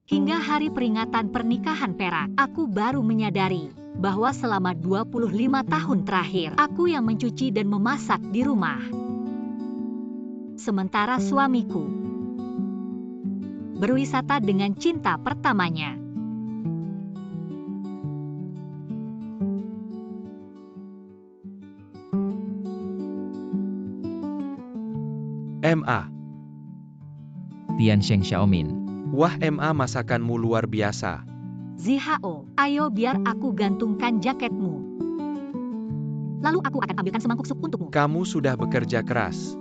Hingga hari peringatan pernikahan perak, aku baru menyadari bahwa selama 25 tahun terakhir, aku yang mencuci dan memasak di rumah. Sementara suamiku berwisata dengan cinta pertamanya. MA. Tiansheng Xiaomin. Wah, MA, masakanmu luar biasa. Zihao, ayo biar aku gantungkan jaketmu. Lalu aku akan ambilkan semangkuk sup untukmu. Kamu sudah bekerja keras.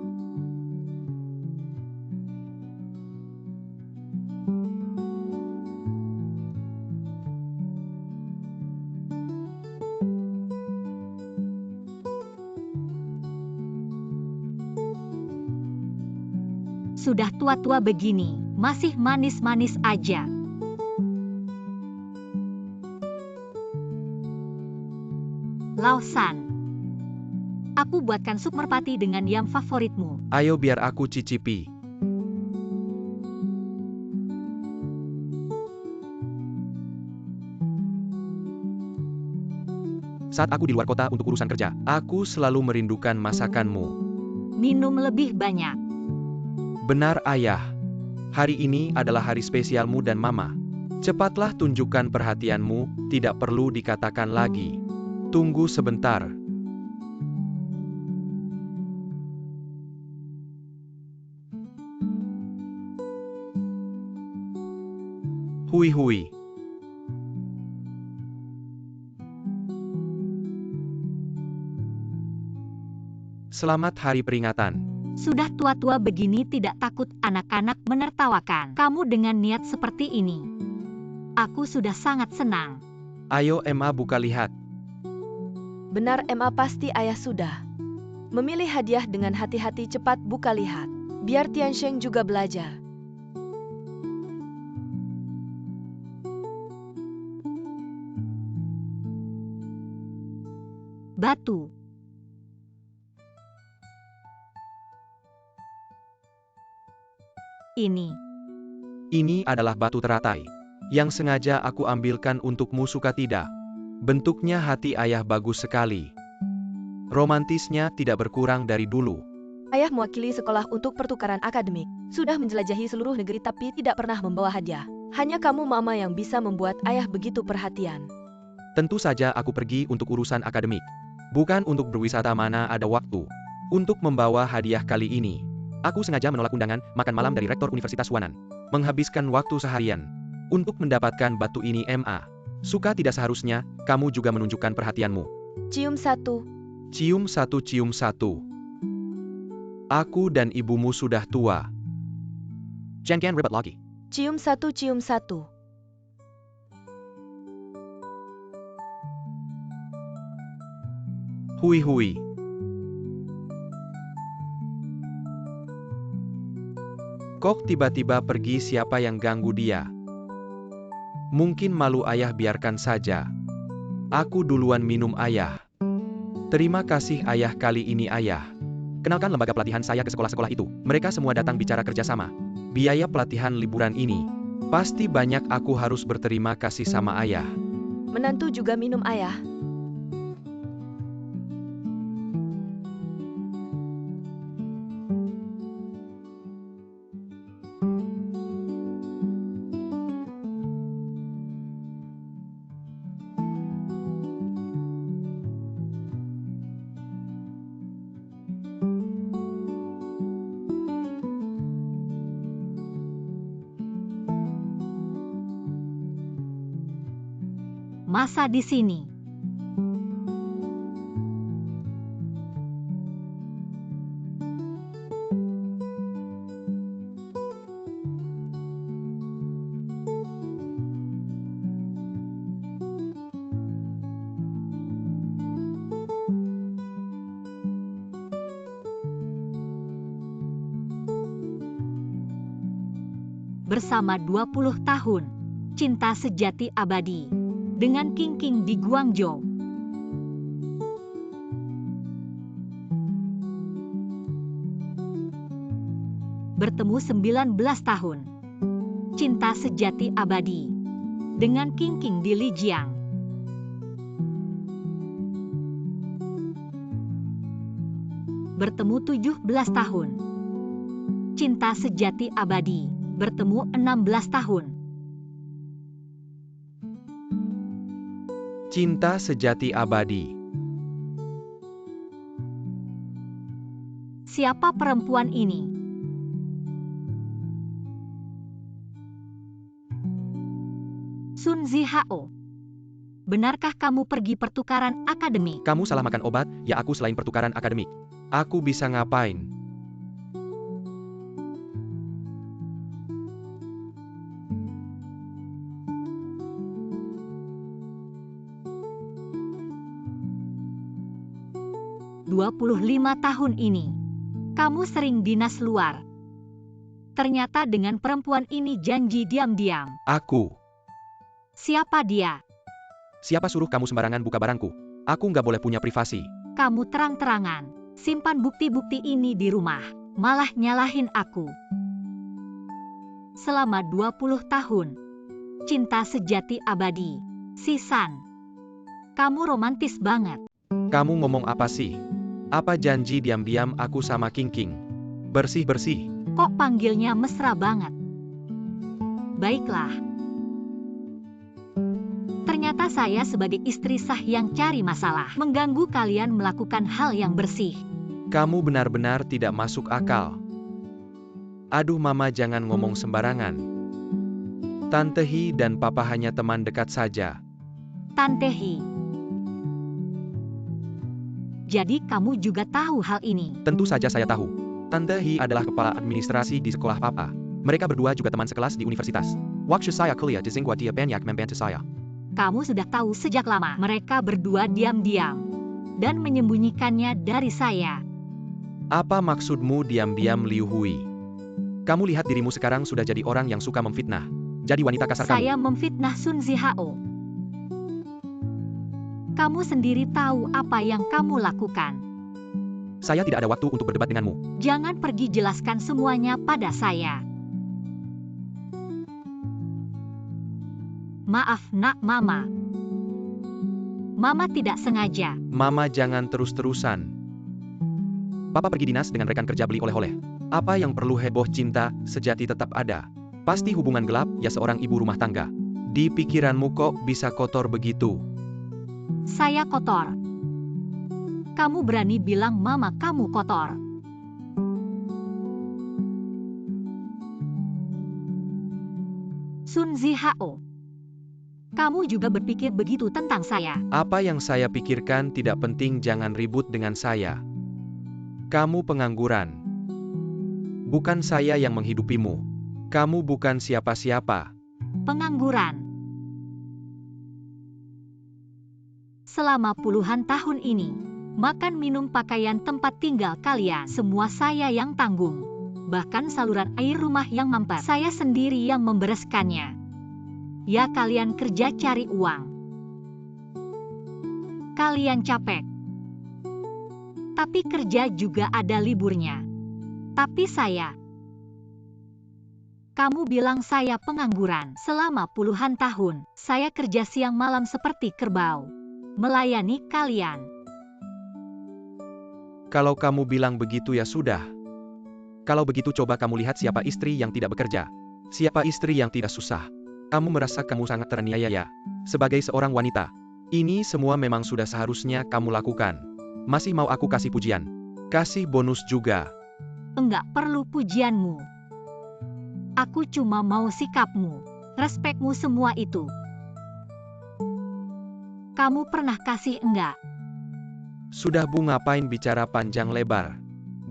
Sudah tua-tua begini, masih manis-manis aja. Lausan, aku buatkan sup merpati dengan yam favoritmu. Ayo biar aku cicipi. Saat aku di luar kota untuk urusan kerja, aku selalu merindukan masakanmu. Minum lebih banyak. Benar, Ayah. Hari ini adalah hari spesialmu dan Mama. Cepatlah tunjukkan perhatianmu, tidak perlu dikatakan lagi. Tunggu sebentar. Hui. Selamat hari peringatan. Sudah tua-tua begini tidak takut anak-anak menertawakan kamu dengan niat seperti ini. Aku sudah sangat senang. Ayo MA, buka lihat. Benar MA, pasti ayah sudah. Memilih hadiah dengan hati-hati, cepat buka lihat. Biar Tiansheng juga belajar. Batu. Ini adalah batu teratai. Yang sengaja aku ambilkan untukmu, suka tidak? Bentuknya hati ayah bagus sekali. Romantisnya tidak berkurang dari dulu. Ayah mewakili sekolah untuk pertukaran akademik. Sudah menjelajahi seluruh negeri tapi tidak pernah membawa hadiah. Hanya kamu Mama yang bisa membuat ayah begitu perhatian. Tentu saja aku pergi untuk urusan akademik. Bukan untuk berwisata, mana ada waktu. Untuk membawa hadiah kali ini, aku sengaja menolak undangan makan malam dari Rektor Universitas Huanan. Menghabiskan waktu seharian untuk mendapatkan batu ini. MA, suka tidak seharusnya kamu juga menunjukkan perhatianmu. Cium satu. Cium satu, cium satu. Aku dan ibumu sudah tua. Jangan ribet lagi. Cium satu, cium satu. Hui. Kok tiba-tiba pergi, siapa yang ganggu dia? Mungkin malu ayah, biarkan saja. Aku duluan minum ayah. Terima kasih ayah, kali ini ayah. Kenalkan lembaga pelatihan saya ke sekolah-sekolah itu. Mereka semua datang bicara kerjasama. Biaya pelatihan liburan ini pasti banyak, aku harus berterima kasih sama ayah. Menantu juga minum ayah. Masa di sini. Bersama 20 tahun, cinta sejati abadi. Dengan King di Guangzhou. Bertemu 19 tahun. Cinta Sejati Abadi dengan King di Lijiang. Bertemu 17 tahun. Cinta Sejati Abadi bertemu 16 tahun. Cinta Sejati Abadi. Siapa perempuan ini? Sun Zihao. Benarkah kamu pergi pertukaran akademik? Kamu salah makan obat, ya aku selain pertukaran akademik. Aku bisa ngapain? "25 tahun ini, kamu sering dinas luar. Ternyata dengan perempuan ini janji diam-diam. Aku. Siapa dia? Siapa suruh kamu sembarangan buka barangku? Aku nggak boleh punya privasi. Kamu terang-terangan simpan bukti-bukti ini di rumah, malah nyalahin aku. Selama 20 tahun, cinta sejati abadi. Sisan, kamu romantis banget. Kamu ngomong apa sih? Apa janji diam-diam aku sama King? Bersih-bersih. Kok panggilnya mesra banget? Baiklah. Ternyata saya sebagai istri sah yang cari masalah, mengganggu kalian melakukan hal yang bersih. Kamu benar-benar tidak masuk akal. Aduh mama, jangan ngomong sembarangan. Tante Hi dan papa hanya teman dekat saja. Tante Hi. Jadi kamu juga tahu hal ini? Tentu saja saya tahu. Tante Hi adalah kepala administrasi di sekolah papa. Mereka berdua juga teman sekelas di universitas. Waktu saya kuliah di Tsinghua, dia banyak membantu saya. Kamu sudah tahu sejak lama mereka berdua diam-diam dan menyembunyikannya dari saya. Apa maksudmu diam-diam, Liu Hui? Kamu lihat dirimu sekarang sudah jadi orang yang suka memfitnah. Jadi wanita kasar kamu. Saya memfitnah Sun Zihao. Kamu sendiri tahu apa yang kamu lakukan. Saya tidak ada waktu untuk berdebat denganmu. Jangan pergi jelaskan semuanya pada saya. Maaf nak mama. Mama tidak sengaja. Mama jangan terus-terusan. Papa pergi dinas dengan rekan kerja beli oleh-oleh. Apa yang perlu heboh? Cinta sejati tetap ada. Pasti hubungan gelap, ya seorang ibu rumah tangga. Di pikiranmu kok bisa kotor begitu? Saya kotor. Kamu berani bilang mama kamu kotor? Sun Zihao. Kamu juga berpikir begitu tentang saya? Apa yang saya pikirkan tidak penting, jangan ribut dengan saya. Kamu pengangguran. Bukan saya yang menghidupimu. Kamu bukan siapa-siapa. Pengangguran. Selama puluhan tahun ini, makan, minum, pakaian, tempat tinggal kalian, semua saya yang tanggung. Bahkan saluran air rumah yang mampet, saya sendiri yang membereskannya. Ya kalian kerja cari uang. Kalian capek. Tapi kerja juga ada liburnya. Tapi saya. Kamu bilang saya pengangguran. Selama puluhan tahun, saya kerja siang malam seperti kerbau. Melayani kalian. Kalau kamu bilang begitu ya sudah. Kalau begitu coba kamu lihat siapa istri yang tidak bekerja. Siapa istri yang tidak susah. Kamu merasa kamu sangat teraniaya ya? Sebagai seorang wanita. Ini semua memang sudah seharusnya kamu lakukan. Masih mau aku kasih pujian? Kasih bonus juga. Enggak perlu pujianmu. Aku cuma mau sikapmu, respekmu, semua itu. Kamu pernah kasih enggak? Sudah Bu, ngapain bicara panjang lebar?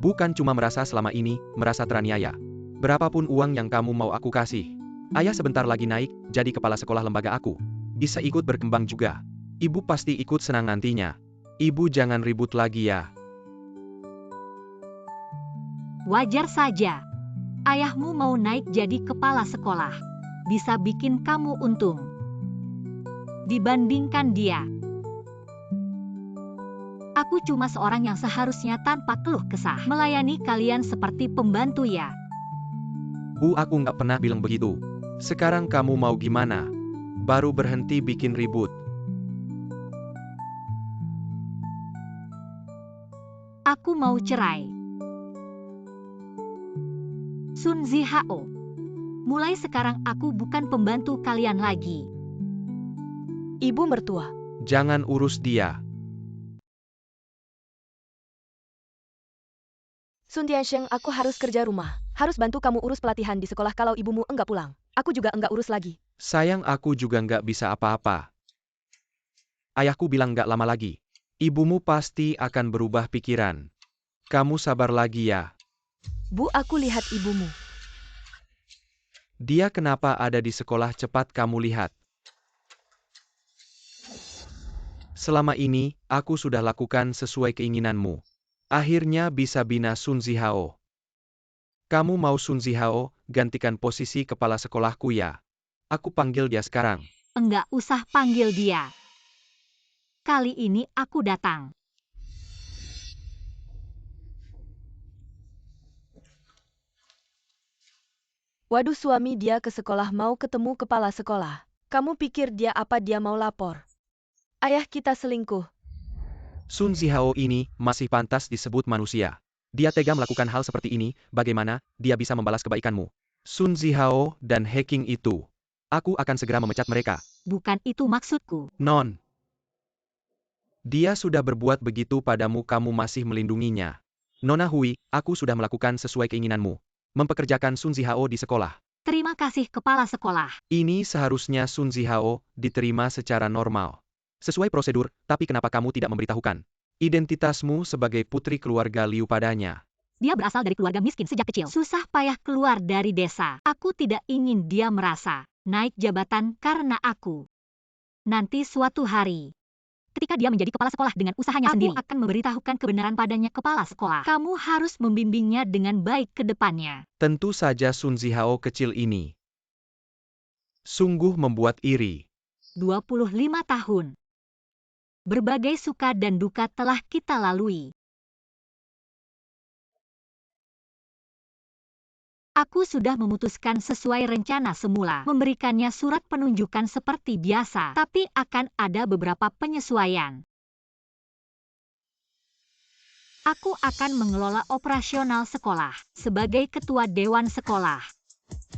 Bukan cuma merasa selama ini, merasa teraniaya. Berapapun uang yang kamu mau aku kasih. Ayah sebentar lagi naik, jadi kepala sekolah lembaga aku. Bisa ikut berkembang juga. Ibu pasti ikut senang nantinya. Ibu jangan ribut lagi ya. Wajar saja. Ayahmu mau naik jadi kepala sekolah. Bisa bikin kamu untung. Dibandingkan dia. Aku cuma seorang yang seharusnya tanpa keluh kesah melayani kalian seperti pembantu ya. Bu, aku nggak pernah bilang begitu. Sekarang kamu mau gimana? Baru berhenti bikin ribut. Aku mau cerai. Sun Zihao. Mulai sekarang aku bukan pembantu kalian lagi. Ibu mertua. Jangan urus dia. Sun Tiansheng, aku harus kerja rumah. Harus bantu kamu urus pelatihan di sekolah kalau ibumu enggak pulang. Aku juga enggak urus lagi. Sayang, aku juga nggak bisa apa-apa. Ayahku bilang nggak lama lagi. Ibumu pasti akan berubah pikiran. Kamu sabar lagi ya. Bu, aku lihat ibumu. Dia kenapa ada di sekolah, cepat kamu lihat. Selama ini, aku sudah lakukan sesuai keinginanmu. Akhirnya bisa bina Sun Zihao. Kamu mau Sun Zihao gantikan posisi kepala sekolahku ya? Aku panggil dia sekarang. Enggak usah panggil dia. Kali ini aku datang. Waduh, suami dia ke sekolah mau ketemu kepala sekolah. Kamu pikir dia apa, dia mau lapor? Ayah kita selingkuh. Sun Zihao ini masih pantas disebut manusia. Dia tega melakukan hal seperti ini, bagaimana dia bisa membalas kebaikanmu? Sun Zihao dan hacking itu. Aku akan segera memecat mereka. Bukan itu maksudku. Non. Dia sudah berbuat begitu padamu, kamu masih melindunginya. Nona Hui, aku sudah melakukan sesuai keinginanmu. Mempekerjakan Sun Zihao di sekolah. Terima kasih kepala sekolah. Ini seharusnya Sun Zihao diterima secara normal. Sesuai prosedur, tapi kenapa kamu tidak memberitahukan identitasmu sebagai putri keluarga Liu padanya? Dia berasal dari keluarga miskin sejak kecil. Susah payah keluar dari desa. Aku tidak ingin dia merasa naik jabatan karena aku. Nanti suatu hari, ketika dia menjadi kepala sekolah dengan usahanya sendiri, aku akan memberitahukan kebenaran padanya, kepala sekolah. Kamu harus membimbingnya dengan baik ke depannya. Tentu saja Sun Zihao kecil ini sungguh membuat iri. 25 tahun. Berbagai suka dan duka telah kita lalui. Aku sudah memutuskan sesuai rencana semula, memberikannya surat penunjukan seperti biasa, tapi akan ada beberapa penyesuaian. Aku akan mengelola operasional sekolah sebagai ketua dewan sekolah.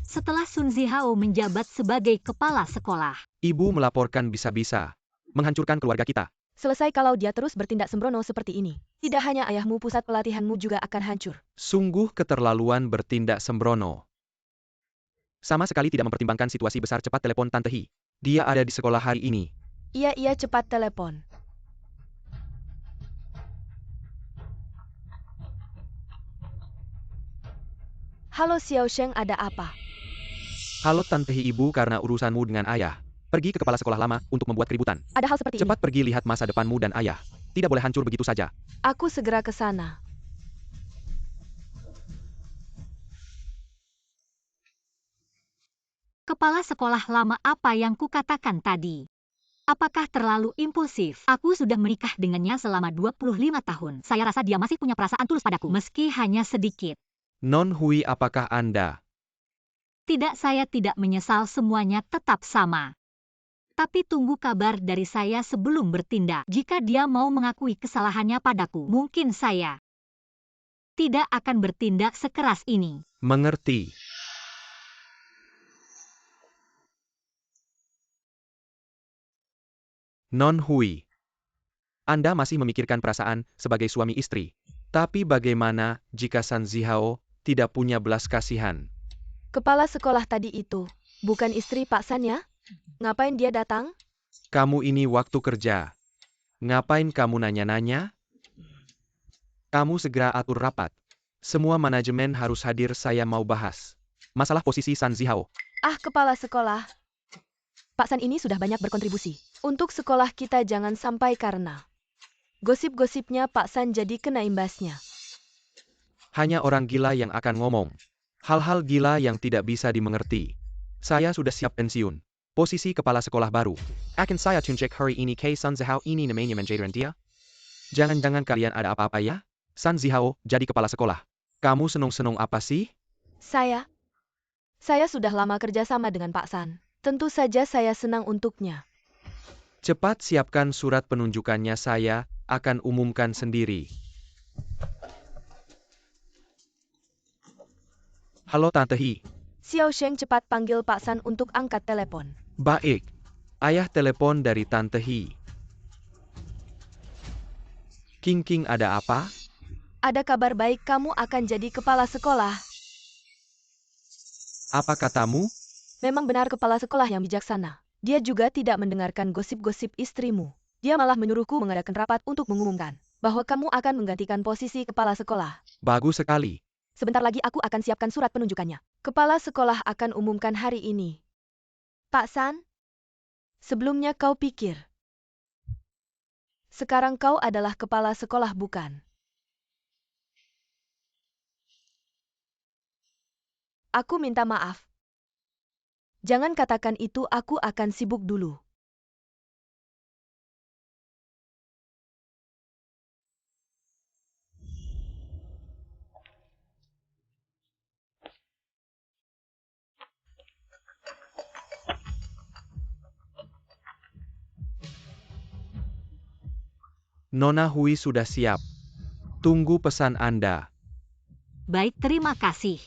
Setelah Sun Zihao menjabat sebagai kepala sekolah. Ibu melaporkan bisa-bisa menghancurkan keluarga kita. Selesai kalau dia terus bertindak sembrono seperti ini. Tidak hanya ayahmu, pusat pelatihanmu juga akan hancur. Sungguh keterlaluan bertindak sembrono. Sama sekali tidak mempertimbangkan situasi besar. Cepat telepon Tante Hi. Dia ada di sekolah hari ini. Iya, cepat telepon. Halo Xiao Sheng, ada apa? Halo Tante Hi, ibu, karena urusanmu dengan ayah. Pergi ke kepala sekolah lama untuk membuat keributan. Ada hal seperti Cepat ini. pergi lihat masa depanmu dan ayah. Tidak boleh hancur begitu saja. Aku segera ke sana. Kepala sekolah lama, apa yang kukatakan tadi? Apakah terlalu impulsif? Aku sudah menikah dengannya selama 25 tahun. Saya rasa dia masih punya perasaan tulus padaku, meski hanya sedikit. Non Hui, apakah Anda? Tidak, saya tidak menyesal, semuanya tetap sama. Tapi tunggu kabar dari saya sebelum bertindak. Jika dia mau mengakui kesalahannya padaku, mungkin saya tidak akan bertindak sekeras ini. Mengerti. Non Hui. Anda masih memikirkan perasaan sebagai suami istri. Tapi bagaimana jika Sun Zihao tidak punya belas kasihan? Kepala sekolah tadi itu bukan istri Pak San ya? Ngapain dia datang? Kamu ini waktu kerja. Ngapain kamu nanya-nanya? Kamu segera atur rapat. Semua manajemen harus hadir, saya mau bahas masalah posisi Sun Zihao. Kepala sekolah. Pak San ini sudah banyak berkontribusi. Untuk sekolah kita jangan sampai karena gosip-gosipnya Pak San jadi kena imbasnya. Hanya orang gila yang akan ngomong hal-hal gila yang tidak bisa dimengerti. Saya sudah siap pensiun. Posisi kepala sekolah baru. Akan saya tunjuk hari ini ke Sun Zihao ini namanya menjadi dia. Jangan-jangan kalian ada apa-apa ya? Sun Zihao jadi kepala sekolah. Kamu senang-senang apa sih? Saya sudah lama kerja sama dengan Pak San. Tentu saja saya senang untuknya. Cepat siapkan surat penunjukannya, saya akan umumkan sendiri. Halo Tante Hi. Xiao Sheng cepat panggil Pak San untuk angkat telepon. Baik. Ayah telepon dari Tante Hi. King, ada apa? Ada kabar baik, kamu akan jadi kepala sekolah. Apa katamu? Memang benar, kepala sekolah yang bijaksana. Dia juga tidak mendengarkan gosip-gosip istrimu. Dia malah menyuruhku mengadakan rapat untuk mengumumkan bahwa kamu akan menggantikan posisi kepala sekolah. Bagus sekali. Sebentar lagi aku akan siapkan surat penunjukannya. Kepala sekolah akan umumkan hari ini. Pak San, sebelumnya kau pikir sekarang kau adalah kepala sekolah, bukan? Aku minta maaf. Jangan katakan itu, aku akan sibuk dulu. Nona Hui sudah siap. Tunggu pesan Anda. Baik, terima kasih.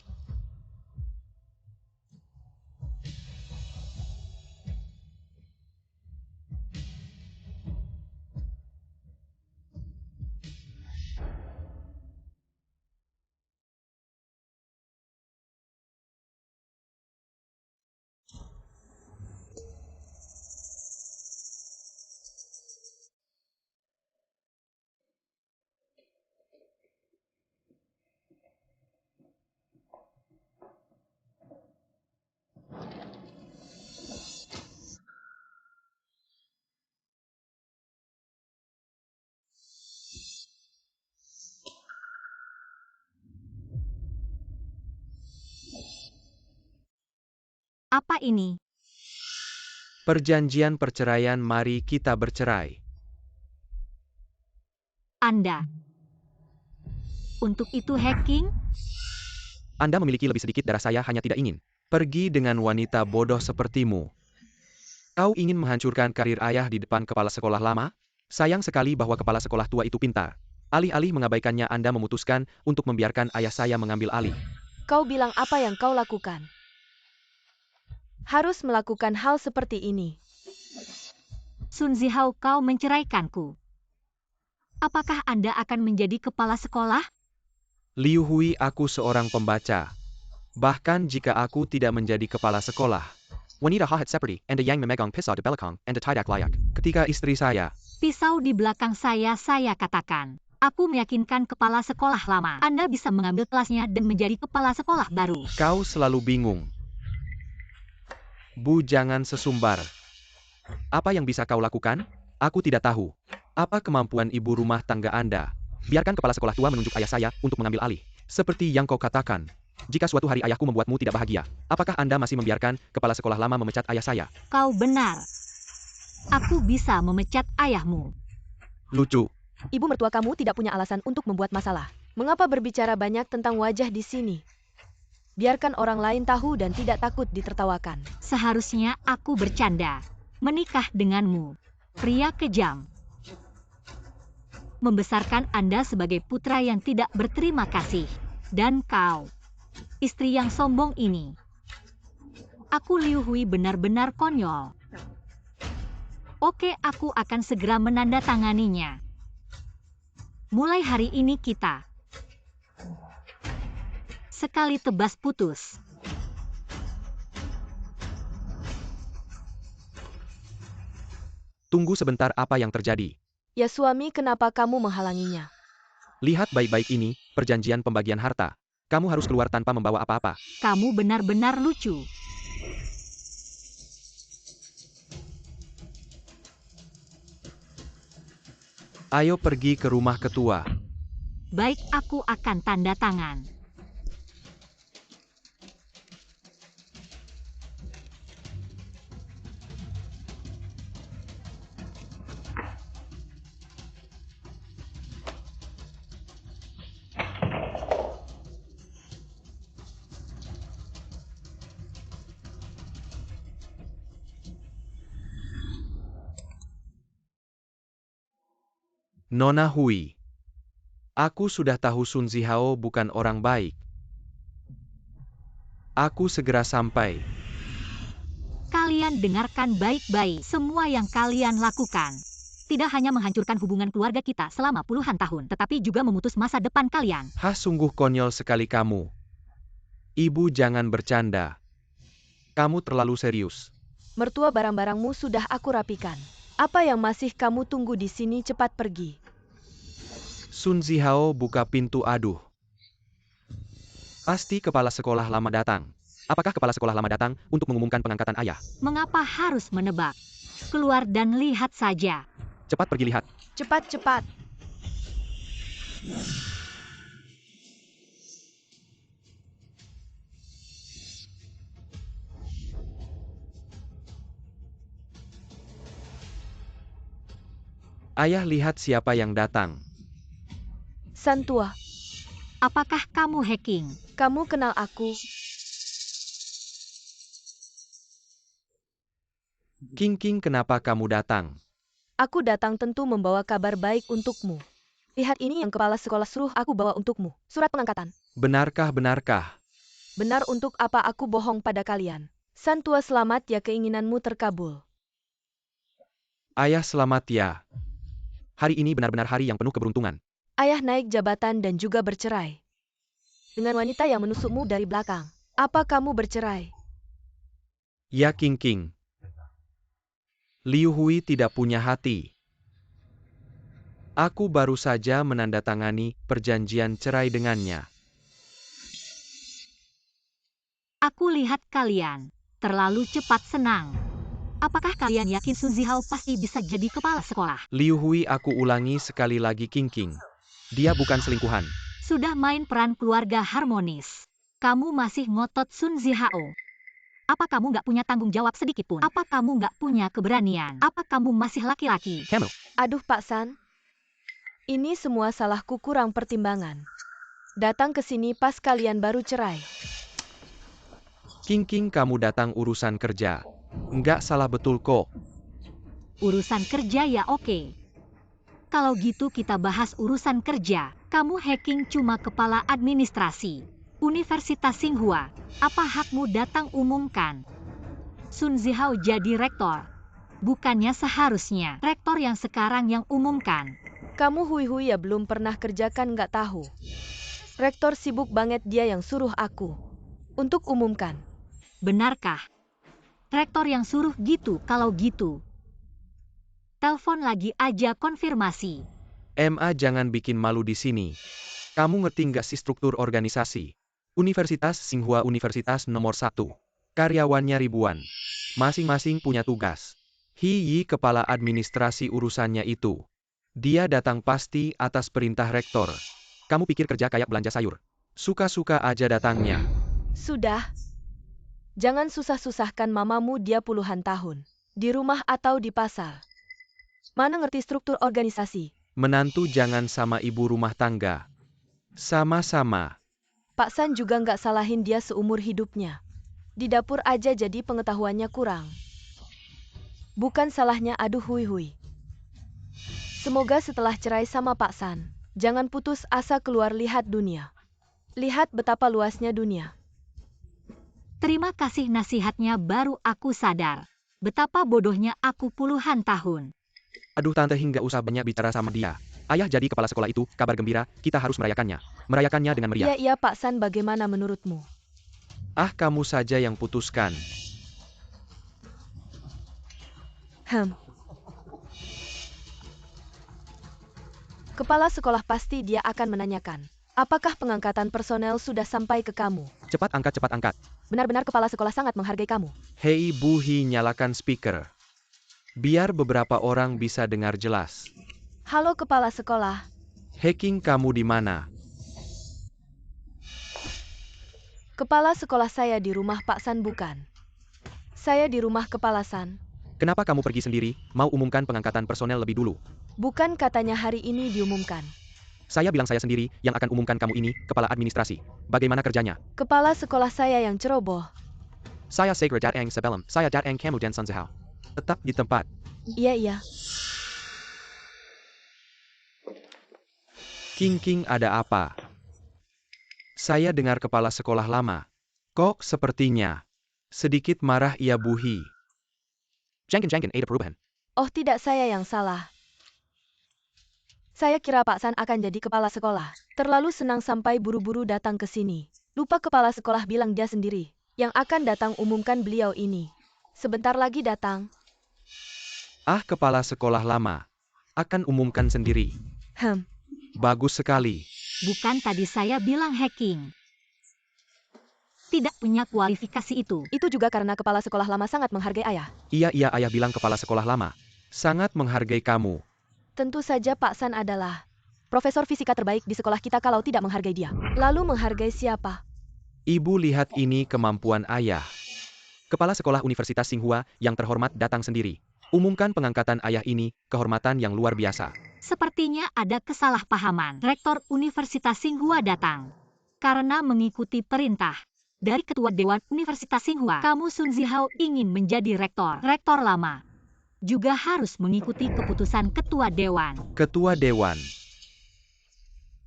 Apa ini? Perjanjian perceraian, mari kita bercerai. Anda. Untuk itu hacking? Anda memiliki lebih sedikit darah, saya hanya tidak ingin pergi dengan wanita bodoh sepertimu. Kau ingin menghancurkan karir ayah di depan kepala sekolah lama? Sayang sekali bahwa kepala sekolah tua itu pintar. Alih-alih mengabaikannya, Anda memutuskan untuk membiarkan ayah saya mengambil alih. Kau bilang apa yang kau lakukan? Harus melakukan hal seperti ini. Sun Zihao, kau menceraikanku. Apakah Anda akan menjadi kepala sekolah? Liu Hui, aku seorang pembaca. Bahkan jika aku tidak menjadi kepala sekolah. Wanita hahat seperti Anda yang memegang pisau di belakang Anda tidak layak. Ketika istri saya, Pisau di belakang saya katakan. Aku meyakinkan kepala sekolah lama. Anda bisa mengambil kelasnya dan menjadi kepala sekolah baru. kau selalu bingung. Bu, jangan sesumbar. Apa yang bisa kau lakukan? Aku tidak tahu. Apa kemampuan ibu rumah tangga Anda? Biarkan kepala sekolah tua menunjuk ayah saya untuk mengambil alih. Seperti yang kau katakan. Jika suatu hari ayahku membuatmu tidak bahagia, apakah Anda masih membiarkan kepala sekolah lama memecat ayah saya? Kau benar. Aku bisa memecat ayahmu. Lucu. Ibu mertua kamu tidak punya alasan untuk membuat masalah. Mengapa berbicara banyak tentang wajah di sini? Biarkan orang lain tahu dan tidak takut ditertawakan. Seharusnya aku bercanda. Menikah denganmu. Pria kejam. Membesarkan Anda sebagai putra yang tidak berterima kasih. Dan kau, istri yang sombong ini. Aku Liu Hui benar-benar konyol. Oke, aku akan segera menandatanganinya. Mulai hari ini kita sekali tebas putus. Tunggu sebentar, apa yang terjadi? Ya suami, kenapa kamu menghalanginya? Lihat baik-baik ini, perjanjian pembagian harta. Kamu harus keluar tanpa membawa apa-apa. Kamu benar-benar lucu. Ayo pergi ke rumah ketua. Baik, aku akan tanda tangan. Nona Hui. Aku sudah tahu Sun Zihao bukan orang baik. Aku segera sampai. Kalian dengarkan baik-baik semua yang kalian lakukan. Tidak hanya menghancurkan hubungan keluarga kita selama puluhan tahun, tetapi juga memutus masa depan kalian. Hah, sungguh konyol sekali kamu. Ibu, jangan bercanda. Kamu terlalu serius. Mertua barang-barangmu sudah aku rapikan. Apa yang masih kamu tunggu di sini? Cepat pergi. Sun Zihao buka pintu. Aduh. Pasti kepala sekolah lama datang. Apakah kepala sekolah lama datang untuk mengumumkan pengangkatan ayah? Mengapa harus menebak? Keluar dan lihat saja. Cepat pergi lihat. Cepat-cepat. Ayah, lihat siapa yang datang. Santua, Apakah kamu hacking? kamu kenal aku? King, kenapa kamu datang? Aku datang tentu membawa kabar baik untukmu. Lihat, ini yang kepala sekolah suruh aku bawa untukmu. Surat pengangkatan. Benarkah? Benar, untuk apa aku bohong pada kalian? Santua, selamat ya, keinginanmu terkabul. Ayah, selamat ya. Hari ini benar-benar hari yang penuh keberuntungan. Ayah naik jabatan dan juga bercerai. Dengan wanita yang menusukmu dari belakang. Apa kamu bercerai? Ya, King. Liu Hui tidak punya hati. Aku baru saja menandatangani perjanjian cerai dengannya. Aku lihat kalian terlalu cepat senang. Apakah kalian yakin Sun Zihao pasti bisa jadi kepala sekolah? Liu Hui, aku ulangi sekali lagi, King. Dia bukan selingkuhan. Sudah main peran keluarga harmonis. Kamu masih ngotot Sun Zihao. Apa kamu nggak punya tanggung jawab sedikit pun? Apa kamu nggak punya keberanian? Apa kamu masih laki-laki? Kamu. Aduh, Pak San. Ini semua salahku, kurang pertimbangan. Datang ke sini pas kalian baru cerai. King, kamu datang urusan kerja. Nggak salah betul kok. Urusan kerja ya, oke. Kalau gitu kita bahas urusan kerja. Kamu hacking cuma kepala administrasi Universitas Tsinghua. Apa hakmu datang umumkan? Sun Zihao jadi rektor. Bukannya seharusnya rektor yang sekarang yang umumkan. Kamu hui ya, belum pernah kerjakan nggak tahu. Rektor sibuk banget, dia yang suruh aku untuk umumkan. Benarkah? Rektor yang suruh gitu? Kalau gitu, telepon lagi aja konfirmasi. MA, jangan bikin malu di sini. Kamu ngerti nggak sih struktur organisasi? Universitas Tsinghua Universitas nomor 1. Karyawannya ribuan. Masing-masing punya tugas. Hiyi kepala administrasi urusannya itu. Dia datang pasti atas perintah rektor. Kamu pikir kerja kayak belanja sayur? Suka-suka aja datangnya. Sudah. Jangan susah-susahkan mamamu, dia puluhan tahun. Di rumah atau di pasar. Mana ngerti struktur organisasi? Menantu jangan sama ibu rumah tangga. Sama-sama. Pak San juga nggak salahin dia seumur hidupnya. Di dapur aja jadi pengetahuannya kurang. Bukan salahnya, aduh hui. Semoga setelah cerai sama Pak San, jangan putus asa keluar lihat dunia. Lihat betapa luasnya dunia. Terima kasih nasihatnya, baru aku sadar. Betapa bodohnya aku puluhan tahun. Aduh tante, nggak usah banyak bicara sama dia. Ayah jadi kepala sekolah itu, kabar gembira, kita harus merayakannya. Merayakannya dengan meriah. Iya Pak San, bagaimana menurutmu? Ah, kamu saja yang putuskan. Kepala sekolah pasti dia akan menanyakan. Apakah pengangkatan personel sudah sampai ke kamu? Cepat angkat. Benar-benar kepala sekolah sangat menghargai kamu. Hei Bu Hi, nyalakan speaker. Biar beberapa orang bisa dengar jelas. Halo kepala sekolah. Hacking, kamu di mana? Kepala sekolah, saya di rumah Pak San. Bukan. Saya di rumah Kepala San. Kenapa kamu pergi sendiri, mau umumkan pengangkatan personel lebih dulu? Bukan, katanya hari ini diumumkan. Saya bilang saya sendiri yang akan umumkan kamu ini, kepala administrasi. Bagaimana kerjanya? Kepala sekolah saya yang ceroboh. Saya segera datang sebelum saya datang kamu dan Sun Zihao. Tetap di tempat. Iya. King, ada apa? Saya dengar kepala sekolah lama. Kok sepertinya sedikit marah ia buhi. Jangkin, ada perubahan. Oh tidak, saya yang salah. Saya kira Pak San akan jadi kepala sekolah. Terlalu senang sampai buru-buru datang ke sini. Lupa kepala sekolah bilang dia sendiri yang akan datang umumkan beliau ini. Sebentar lagi datang. Kepala sekolah lama akan umumkan sendiri. Bagus sekali. Bukan tadi saya bilang hacking. Tidak punya kualifikasi itu. Itu juga karena kepala sekolah lama sangat menghargai ayah. Iya, ayah bilang kepala sekolah lama sangat menghargai kamu. Tentu saja Pak San adalah profesor fisika terbaik di sekolah kita kalau tidak menghargai dia. Lalu menghargai siapa? Ibu lihat ini kemampuan ayah. Kepala sekolah Universitas Tsinghua yang terhormat datang sendiri. Umumkan pengangkatan ayah ini, kehormatan yang luar biasa. Sepertinya ada kesalahpahaman. Rektor Universitas Tsinghua datang karena mengikuti perintah dari Ketua Dewan Universitas Tsinghua. Kamu Sun Zihao ingin menjadi rektor. Rektor lama juga harus mengikuti keputusan Ketua Dewan. Ketua Dewan.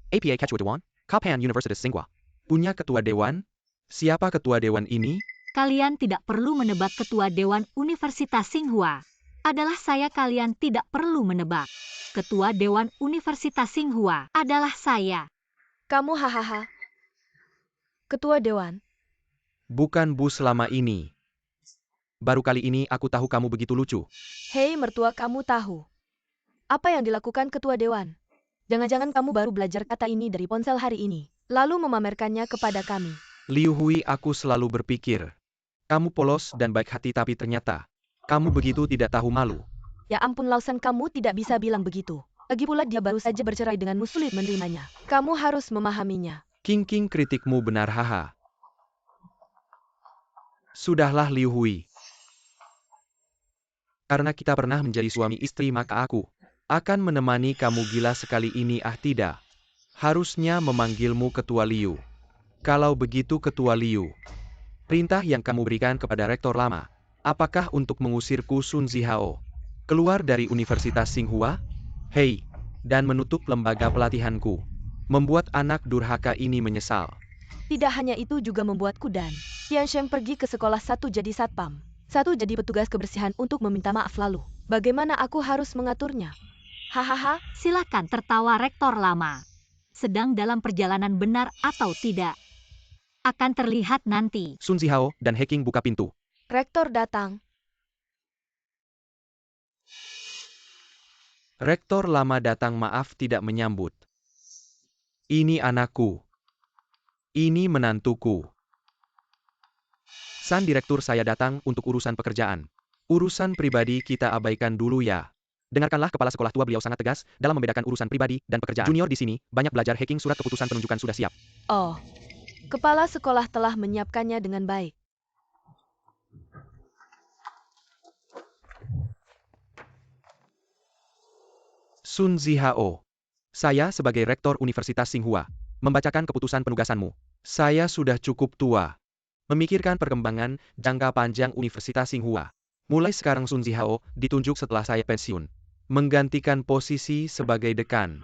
APA Ketua Dewan, Kapan Universitas Tsinghua. Punya Ketua Dewan? Siapa Ketua Dewan ini? Kalian tidak perlu menebak Ketua Dewan Universitas Tsinghua. Adalah saya, kalian tidak perlu menebak. Ketua Dewan Universitas Tsinghua adalah saya. Kamu hahaha. Ketua Dewan. Bukan Bu selama ini. Baru kali ini aku tahu kamu begitu lucu. Hei mertua, kamu tahu apa yang dilakukan Ketua Dewan? Jangan-jangan kamu baru belajar kata ini dari ponsel hari ini, lalu memamerkannya kepada kami. Liu Hui, aku selalu berpikir kamu polos dan baik hati, tapi ternyata kamu begitu tidak tahu malu. Ya ampun Lausan, kamu tidak bisa bilang begitu. Lagi pula dia baru saja bercerai denganmu, sulit menerimanya. Kamu harus memahaminya. King, kritikmu benar, haha. Sudahlah Liu Hui. Karena kita pernah menjadi suami istri, maka aku akan menemani kamu. Gila sekali ini, tidak. Harusnya memanggilmu Ketua Liu. Kalau begitu Ketua Liu, perintah yang kamu berikan kepada rektor lama, apakah untuk mengusirku Sun Zihao keluar dari Universitas Tsinghua? Hei, dan menutup lembaga pelatihanku. Membuat anak durhaka ini menyesal. Tidak hanya itu, juga membuatku dan Tian Sheng pergi ke sekolah, satu jadi satpam, satu jadi petugas kebersihan untuk meminta maaf. Lalu, bagaimana aku harus mengaturnya? Hahaha. Silakan tertawa rektor lama. Sedang dalam perjalanan benar atau tidak akan terlihat nanti. Sun Zihao dan Hacking buka pintu. Rektor datang. Rektor lama datang, maaf tidak menyambut. Ini anakku. Ini menantuku. San direktur, saya datang untuk urusan pekerjaan. Urusan pribadi kita abaikan dulu ya. Dengarkanlah kepala sekolah tua, beliau sangat tegas dalam membedakan urusan pribadi dan pekerjaan. Junior di sini banyak belajar hacking, surat keputusan penunjukan sudah siap. Oh, kepala sekolah telah menyiapkannya dengan baik. Sun Zihao. Saya sebagai rektor Universitas Tsinghua membacakan keputusan penugasanmu. Saya sudah cukup tua memikirkan perkembangan jangka panjang Universitas Tsinghua. Mulai sekarang Sun Zihao ditunjuk setelah saya pensiun, menggantikan posisi sebagai dekan.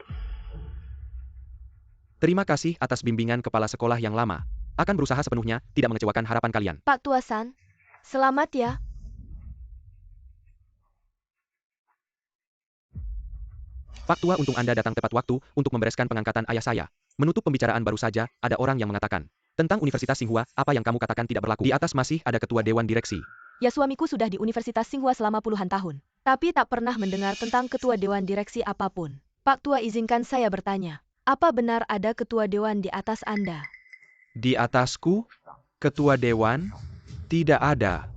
Terima kasih atas bimbingan kepala sekolah yang lama. Akan berusaha sepenuhnya tidak mengecewakan harapan kalian. Pak Tua San, selamat ya. Pak Tua, untung Anda datang tepat waktu untuk membereskan pengangkatan ayah saya. Menutup pembicaraan baru saja, ada orang yang mengatakan, tentang Universitas Tsinghua, apa yang kamu katakan tidak berlaku. Di atas masih ada ketua dewan direksi. Ya, suamiku sudah di Universitas Tsinghua selama puluhan tahun, tapi tak pernah mendengar tentang ketua dewan direksi apapun. Pak Tua, izinkan saya bertanya, apa benar ada ketua dewan di atas Anda? Di atasku? Ketua dewan? Tidak ada.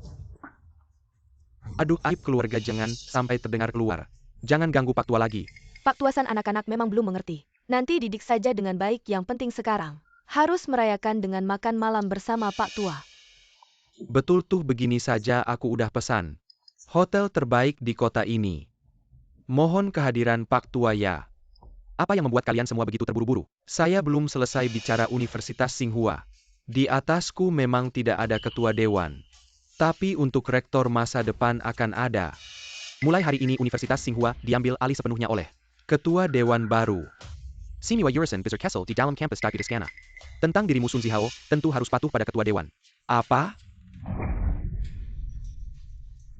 Aduh, aib keluarga, jangan sampai terdengar keluar. Jangan ganggu Pak Tua lagi. Pak Tua San, anak-anak memang belum mengerti. Nanti didik saja dengan baik, yang penting sekarang harus merayakan dengan makan malam bersama Pak Tua. Betul tuh, begini saja aku udah pesan. Hotel terbaik di kota ini. Mohon kehadiran Pak Tua ya. Apa yang membuat kalian semua begitu terburu-buru? Saya belum selesai bicara Universitas Tsinghua. Di atasku memang tidak ada ketua dewan. Tapi untuk rektor masa depan akan ada. Mulai hari ini Universitas Tsinghua diambil alih sepenuhnya oleh ketua dewan baru. Simiwa Yurisen besar Kessel di dalam kampus Daikideskana. Tentang dirimu Sun Zihao, tentu harus patuh pada ketua dewan. Apa?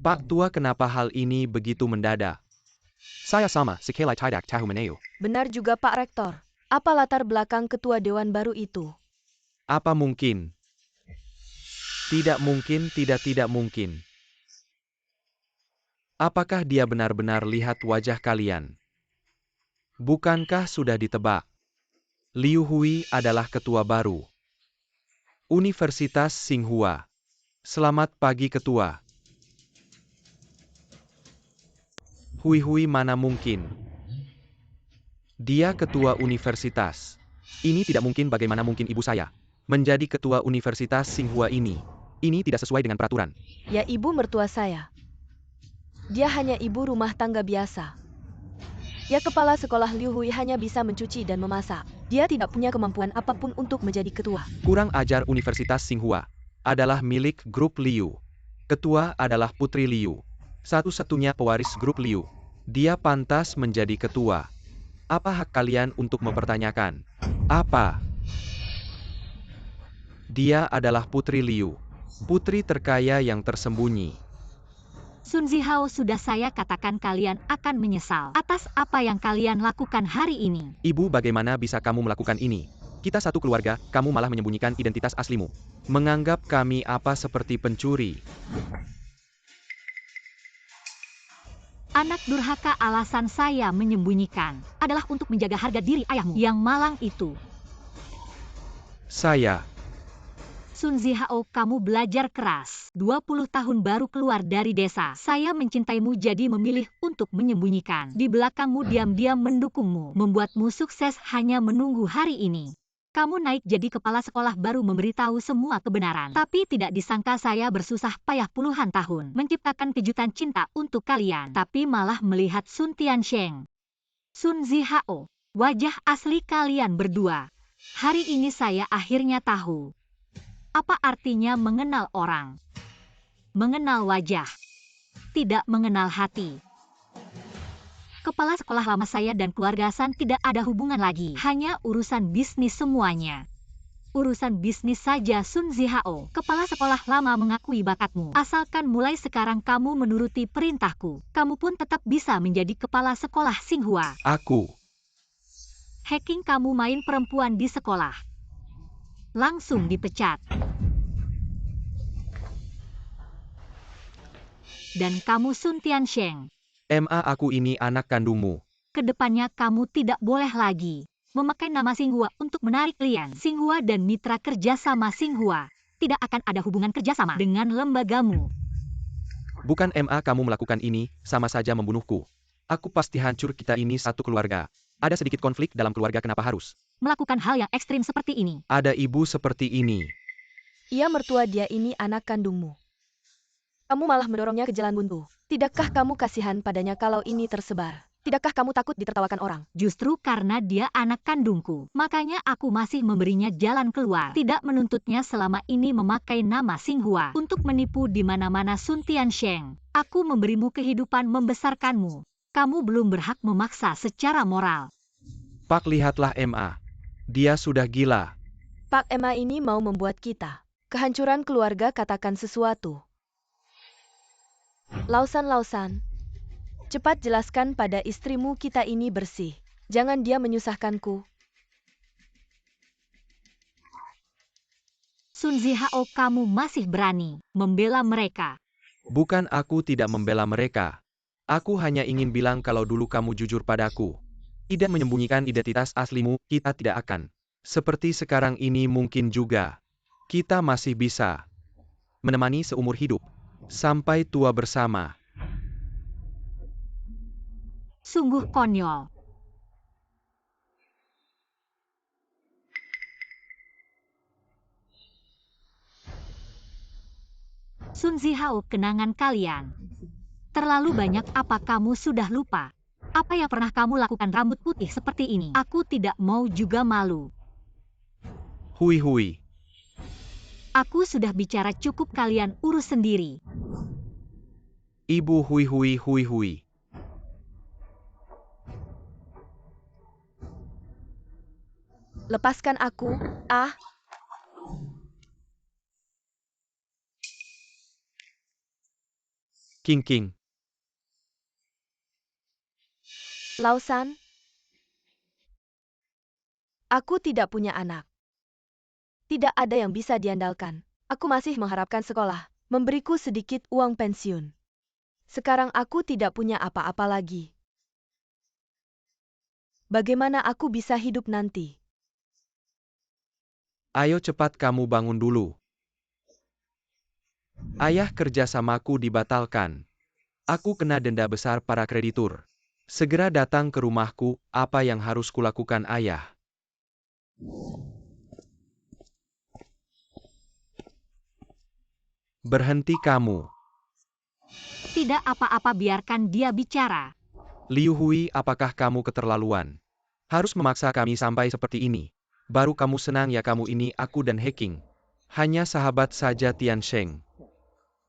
Pak Tua, kenapa hal ini begitu mendadak? Saya sama, sekali tidak tahu meneu. Benar juga Pak Rektor. Apa latar belakang ketua dewan baru itu? Apa mungkin? Tidak mungkin, tidak mungkin. Apakah dia benar-benar lihat wajah kalian? Bukankah sudah ditebak? Liu Hui adalah ketua baru Universitas Tsinghua. Selamat pagi ketua. Hui mana mungkin? Dia ketua universitas. Ini tidak mungkin, bagaimana mungkin ibu saya menjadi ketua Universitas Tsinghua ini? Ini tidak sesuai dengan peraturan. Ya, ibu mertua saya. Dia hanya ibu rumah tangga biasa. Ya, kepala sekolah Liu Hui hanya bisa mencuci dan memasak. Dia tidak punya kemampuan apapun untuk menjadi ketua. Kurang ajar, Universitas Tsinghua adalah milik grup Liu. Ketua adalah Putri Liu. Satu-satunya pewaris grup Liu. Dia pantas menjadi ketua. Apa hak kalian untuk mempertanyakan? Apa? Dia adalah Putri Liu. Putri terkaya yang tersembunyi. Sun Zihao, sudah saya katakan kalian akan menyesal atas apa yang kalian lakukan hari ini. Ibu, bagaimana bisa kamu melakukan ini? Kita satu keluarga, kamu malah menyembunyikan identitas aslimu. Menganggap kami apa seperti pencuri. Anak durhaka, alasan saya menyembunyikan adalah untuk menjaga harga diri ayahmu yang malang itu. Saya. Sun Zihao, kamu belajar keras. 20 tahun baru keluar dari desa. Saya mencintaimu, jadi memilih untuk menyembunyikan. Di belakangmu diam-diam mendukungmu. Membuatmu sukses hanya menunggu hari ini. Kamu naik jadi kepala sekolah baru memberitahu semua kebenaran. Tapi tidak disangka saya bersusah payah puluhan tahun menciptakan kejutan cinta untuk kalian. Tapi malah melihat Sun Tiansheng. Sun Zihao, wajah asli kalian berdua. Hari ini saya akhirnya tahu. Apa artinya mengenal orang? Mengenal wajah. Tidak mengenal hati. Kepala sekolah lama saya dan keluarga San tidak ada hubungan lagi. Hanya urusan bisnis semuanya. Urusan bisnis saja. Sun Zihao, kepala sekolah lama, mengakui bakatmu. Asalkan mulai sekarang kamu menuruti perintahku, kamu pun tetap bisa menjadi kepala sekolah Tsinghua. Aku. Hacking kamu main perempuan di sekolah. Langsung dipecat. Dan kamu Sun Tiansheng. Aku ini anak kandungmu. Kedepannya kamu tidak boleh lagi memakai nama Tsinghua untuk menarik klien. Tsinghua dan mitra kerjasama Tsinghua tidak akan ada hubungan kerjasama dengan lembagamu. Bukan kamu melakukan ini, sama saja membunuhku. Aku pasti hancur, kita ini satu keluarga. Ada sedikit konflik dalam keluarga, kenapa harus melakukan hal yang ekstrim seperti ini? Ada ibu seperti ini. Iya, mertua dia ini anak kandungmu. Kamu malah mendorongnya ke jalan buntu. Tidakkah kamu kasihan padanya kalau ini tersebar? Tidakkah kamu takut ditertawakan orang? Justru karena dia anak kandungku, makanya aku masih memberinya jalan keluar. Tidak menuntutnya selama ini memakai nama Tsinghua untuk menipu di mana-mana. Sun Tiansheng, aku memberimu kehidupan, membesarkanmu. Kamu belum berhak memaksa secara moral. Pak, lihatlah Dia sudah gila. Pak, ini mau membuat kita kehancuran keluarga. Katakan sesuatu. Lausan, cepat jelaskan pada istrimu kita ini bersih. Jangan dia menyusahkanku. Sun Zihao, kamu masih berani membela mereka. Bukan, aku tidak membela mereka. Aku hanya ingin bilang kalau dulu kamu jujur padaku. Tidak menyembunyikan identitas aslimu, kita tidak akan seperti sekarang ini. Mungkin juga kita masih bisa menemani seumur hidup. Sampai tua bersama. Sungguh konyol. Sun Zihao, kenangan kalian terlalu banyak. Apa kamu sudah lupa? Apa yang pernah kamu lakukan rambut putih seperti ini? Aku tidak mau juga malu. Hui. Aku sudah bicara cukup, kalian urus sendiri. Ibu Hui. Lepaskan aku. Ah, King. Lausan. Aku tidak punya anak. Tidak ada yang bisa diandalkan. Aku masih mengharapkan sekolah, memberiku sedikit uang pensiun. Sekarang aku tidak punya apa-apa lagi. Bagaimana aku bisa hidup nanti? Ayo cepat kamu bangun dulu. Ayah, kerjasamaku dibatalkan. Aku kena denda besar para kreditur. Segera datang ke rumahku, apa yang harus kulakukan ayah? Berhenti kamu. Tidak apa-apa, biarkan dia bicara. Liu Hui, apakah kamu keterlaluan? Harus memaksa kami sampai seperti ini. Baru kamu senang ya, kamu ini aku dan Heking. Hanya sahabat saja, Tian Sheng.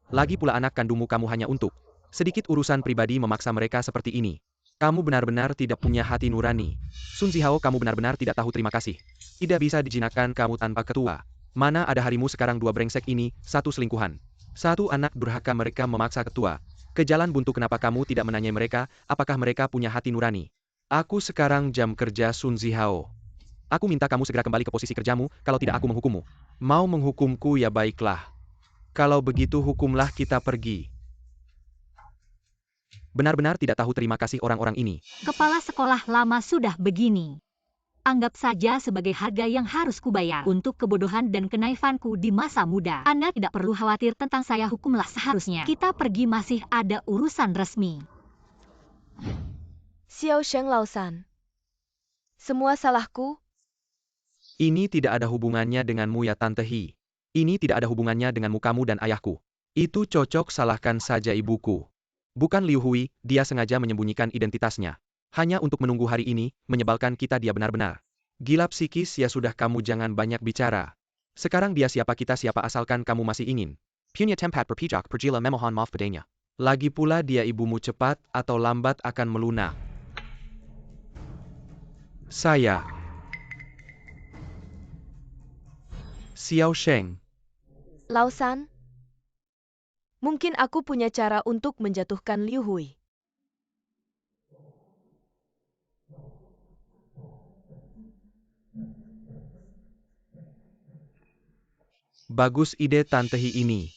Lagi pula anak kandungmu kamu hanya untuk sedikit urusan pribadi memaksa mereka seperti ini. Kamu benar-benar tidak punya hati nurani. Sun Zihao, kamu benar-benar tidak tahu terima kasih. Tidak bisa dijinakkan kamu tanpa ketua. Mana ada harimu sekarang, dua brengsek ini, satu selingkuhan. Satu anak durhaka, mereka memaksa ketua ke jalan buntu. Kenapa kamu tidak menanyai mereka, apakah mereka punya hati nurani? Aku sekarang jam kerja Sun Zihao. Aku minta kamu segera kembali ke posisi kerjamu, kalau tidak aku menghukummu. Mau menghukumku ya baiklah. Kalau begitu hukumlah kita pergi. Benar-benar tidak tahu terima kasih orang-orang ini. Kepala sekolah lama sudah begini. Anggap saja sebagai harga yang harus kubayar untuk kebodohan dan kenaifanku di masa muda. Anda tidak perlu khawatir tentang saya, hukumlah seharusnya. Kita pergi, masih ada urusan resmi. Xiao Sheng, Lausan. Semua salahku? Ini tidak ada hubungannya denganmu ya Tante Hi. Ini tidak ada hubungannya denganmu, kamu dan ayahku. Itu cocok salahkan saja ibuku. Bukan Liu Hui, dia sengaja menyembunyikan identitasnya. Hanya untuk menunggu hari ini, menyebalkan kita, dia benar-benar gila psikis ya. Sudah, kamu jangan banyak bicara. Sekarang dia siapa, kita siapa, asalkan kamu masih ingin punya tempat berpijak perjila memohon maaf padanya. Lagi pula dia ibumu, cepat atau lambat akan melunak. Saya Xiao Sheng. Lausan? Mungkin aku punya cara untuk menjatuhkan Liu Hui. Bagus ide Tante Hi ini.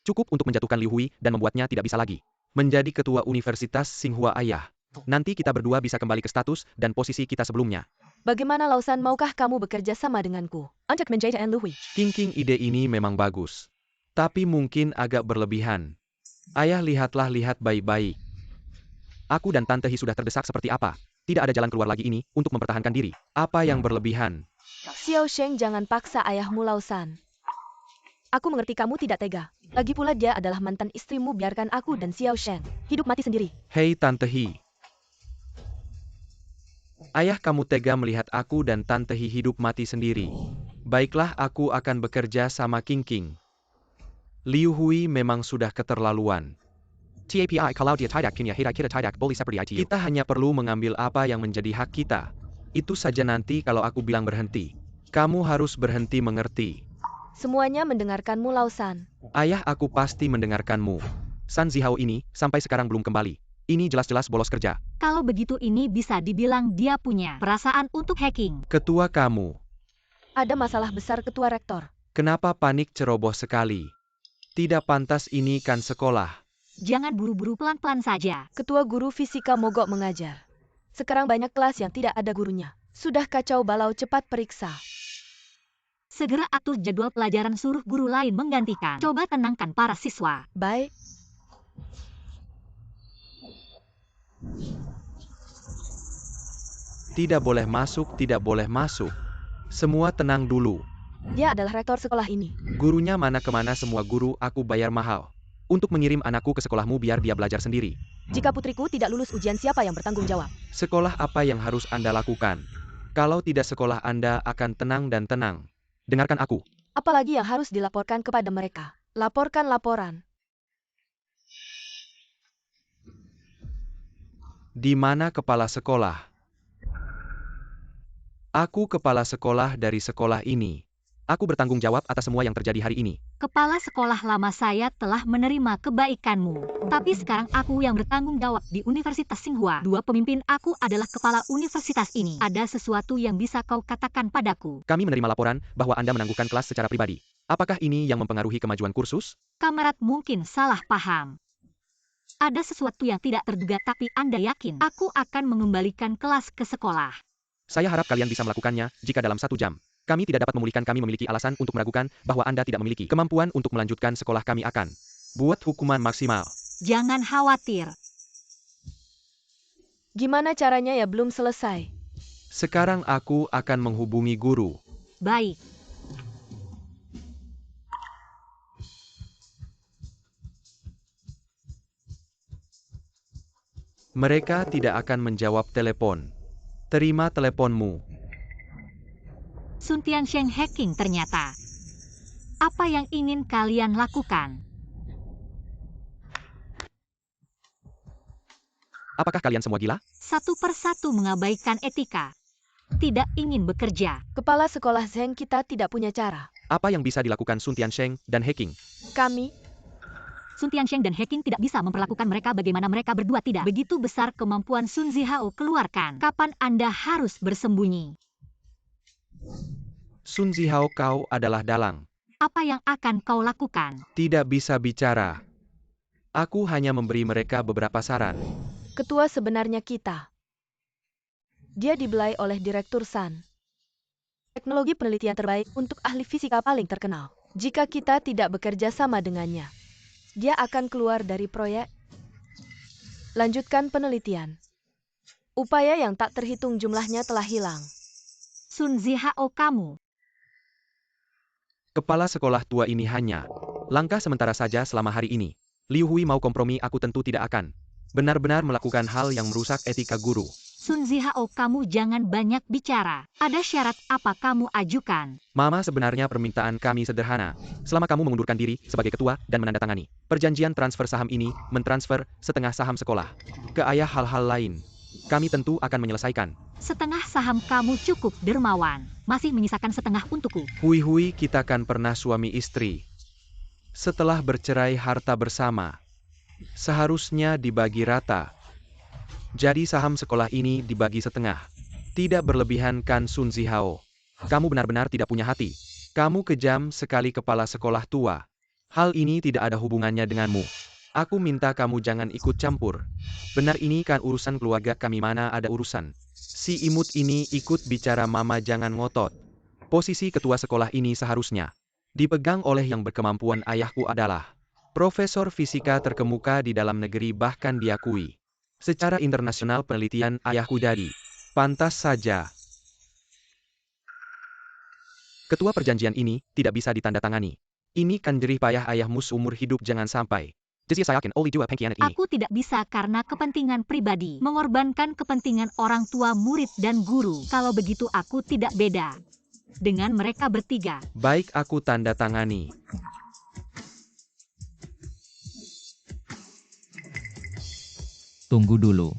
Cukup untuk menjatuhkan Liu Hui dan membuatnya tidak bisa lagi menjadi ketua Universitas Tsinghua ayah. Nanti kita berdua bisa kembali ke status dan posisi kita sebelumnya. Bagaimana Lausan, maukah kamu bekerja sama denganku untuk menjadi Liu Hui? King, ide ini memang bagus. Tapi mungkin agak berlebihan. Ayah, lihat baik-baik. Aku dan Tante Hi sudah terdesak seperti apa. Tidak ada jalan keluar lagi ini untuk mempertahankan diri. Apa yang berlebihan? Xiao Sheng, jangan paksa ayahmu, Lausan. Aku mengerti kamu tidak tega. Lagi pula dia adalah mantan istrimu, biarkan aku dan Xiao Sheng hidup mati sendiri. Hei Tante Hi. Ayah, kamu tega melihat aku dan Tante Hi hidup mati sendiri. Baiklah, aku akan bekerja sama King. Liu Hui memang sudah keterlaluan. TAPI kalau dia tidak punya hak, kita tidak boleh seperti itu. Kita hanya perlu mengambil apa yang menjadi hak kita. Itu saja. Nanti kalau aku bilang berhenti, kamu harus berhenti, mengerti? Semuanya mendengarkanmu, Lausan. Ayah, aku pasti mendengarkanmu. Sun Zihao ini sampai sekarang belum kembali. Ini jelas-jelas bolos kerja. Kalau begitu ini bisa dibilang dia punya perasaan untuk hacking. Ketua kamu. Ada masalah besar, Ketua Rektor. Kenapa panik ceroboh sekali? Tidak pantas, ini kan sekolah. Jangan buru-buru, pelan-pelan saja. Ketua guru fisika mogok mengajar. Sekarang banyak kelas yang tidak ada gurunya. Sudah kacau balau, cepat periksa. Segera atur jadwal pelajaran, suruh guru lain menggantikan. Coba tenangkan para siswa. Baik. Tidak boleh masuk, tidak boleh masuk. Semua tenang dulu. Dia adalah rektor sekolah ini. Gurunya mana kemana? Semua guru aku bayar mahal untuk mengirim anakku ke sekolahmu biar dia belajar sendiri. Jika putriku tidak lulus ujian, siapa yang bertanggung jawab? Sekolah apa yang harus Anda lakukan? Kalau tidak, sekolah Anda akan tenang dan tenang. Dengarkan aku. Apalagi yang harus dilaporkan kepada mereka? Laporkan laporan. Di mana kepala sekolah? Aku kepala sekolah dari sekolah ini. Aku bertanggung jawab atas semua yang terjadi hari ini. Kepala sekolah lama saya telah menerima kebaikanmu. Tapi sekarang aku yang bertanggung jawab di Universitas Tsinghua. Dua pemimpin aku adalah kepala universitas ini. Ada sesuatu yang bisa kau katakan padaku? Kami menerima laporan bahwa Anda menangguhkan kelas secara pribadi. Apakah ini yang mempengaruhi kemajuan kursus? Kamerat mungkin salah paham. Ada sesuatu yang tidak terduga tapi Anda yakin aku akan mengembalikan kelas ke sekolah. Saya harap kalian bisa melakukannya jika dalam 1 jam. Kami tidak dapat memulihkan, kami memiliki alasan untuk meragukan bahwa Anda tidak memiliki kemampuan untuk melanjutkan sekolah. Kami akan buat hukuman maksimal. Jangan khawatir. Gimana caranya ya, belum selesai. Sekarang aku akan menghubungi guru. Baik. Mereka tidak akan menjawab telepon. Terima teleponmu. Sun Tiansheng hacking ternyata. Apa yang ingin kalian lakukan? Apakah kalian semua gila? Satu persatu mengabaikan etika. Tidak ingin bekerja. Kepala sekolah Zheng, kita tidak punya cara. Apa yang bisa dilakukan Sun Tiansheng dan hacking? Kami, Sun Tiansheng dan hacking tidak bisa memperlakukan mereka bagaimana mereka berdua tidak. Begitu besar kemampuan Sun Zihao keluarkan. Kapan Anda harus bersembunyi? Sun Zihao, kau adalah dalang. Apa yang akan kau lakukan? Tidak bisa bicara. Aku hanya memberi mereka beberapa saran. ketua sebenarnya kita. Dia dibelai oleh Direktur San. Teknologi penelitian terbaik untuk ahli fisika paling terkenal. Jika kita tidak bekerja sama dengannya, dia akan keluar dari proyek. Lanjutkan penelitian. Upaya yang tak terhitung jumlahnya telah hilang. Sun Zihao, kamu. Kepala sekolah tua ini hanya langkah sementara saja selama hari ini. Liu Hui mau kompromi, aku tentu tidak akan benar-benar melakukan hal yang merusak etika guru. Sun Zihao, kamu jangan banyak bicara. Ada syarat apa kamu ajukan? Mama, sebenarnya permintaan kami sederhana. Selama kamu mengundurkan diri sebagai ketua dan menandatangani perjanjian transfer saham ini, mentransfer setengah saham sekolah ke ayah, hal-hal lain kami tentu akan menyelesaikan. Setengah saham kamu cukup dermawan. Masih menyisakan setengah untukku. Hui, kita kan pernah suami istri. Setelah bercerai, harta bersama seharusnya dibagi rata. Jadi saham sekolah ini dibagi setengah. Tidak berlebihan kan, Sun Zihao? Kamu benar-benar tidak punya hati. Kamu kejam sekali, kepala sekolah tua. Hal ini tidak ada hubungannya denganmu. Aku minta kamu jangan ikut campur. Benar, ini kan urusan keluarga kami, mana ada urusan si imut ini ikut bicara. Mama, jangan ngotot. Posisi ketua sekolah ini seharusnya dipegang oleh yang berkemampuan. Ayahku adalah profesor fisika terkemuka di dalam negeri, bahkan diakui secara internasional penelitian ayahku, jadi pantas saja ketua perjanjian ini tidak bisa ditandatangani. Ini kan jerih payah ayahmu seumur hidup, jangan sampai. Aku tidak bisa karena kepentingan pribadi, mengorbankan kepentingan orang tua, murid dan guru. Kalau begitu aku tidak beda dengan mereka bertiga. Baik, aku tanda tangani. Tunggu dulu.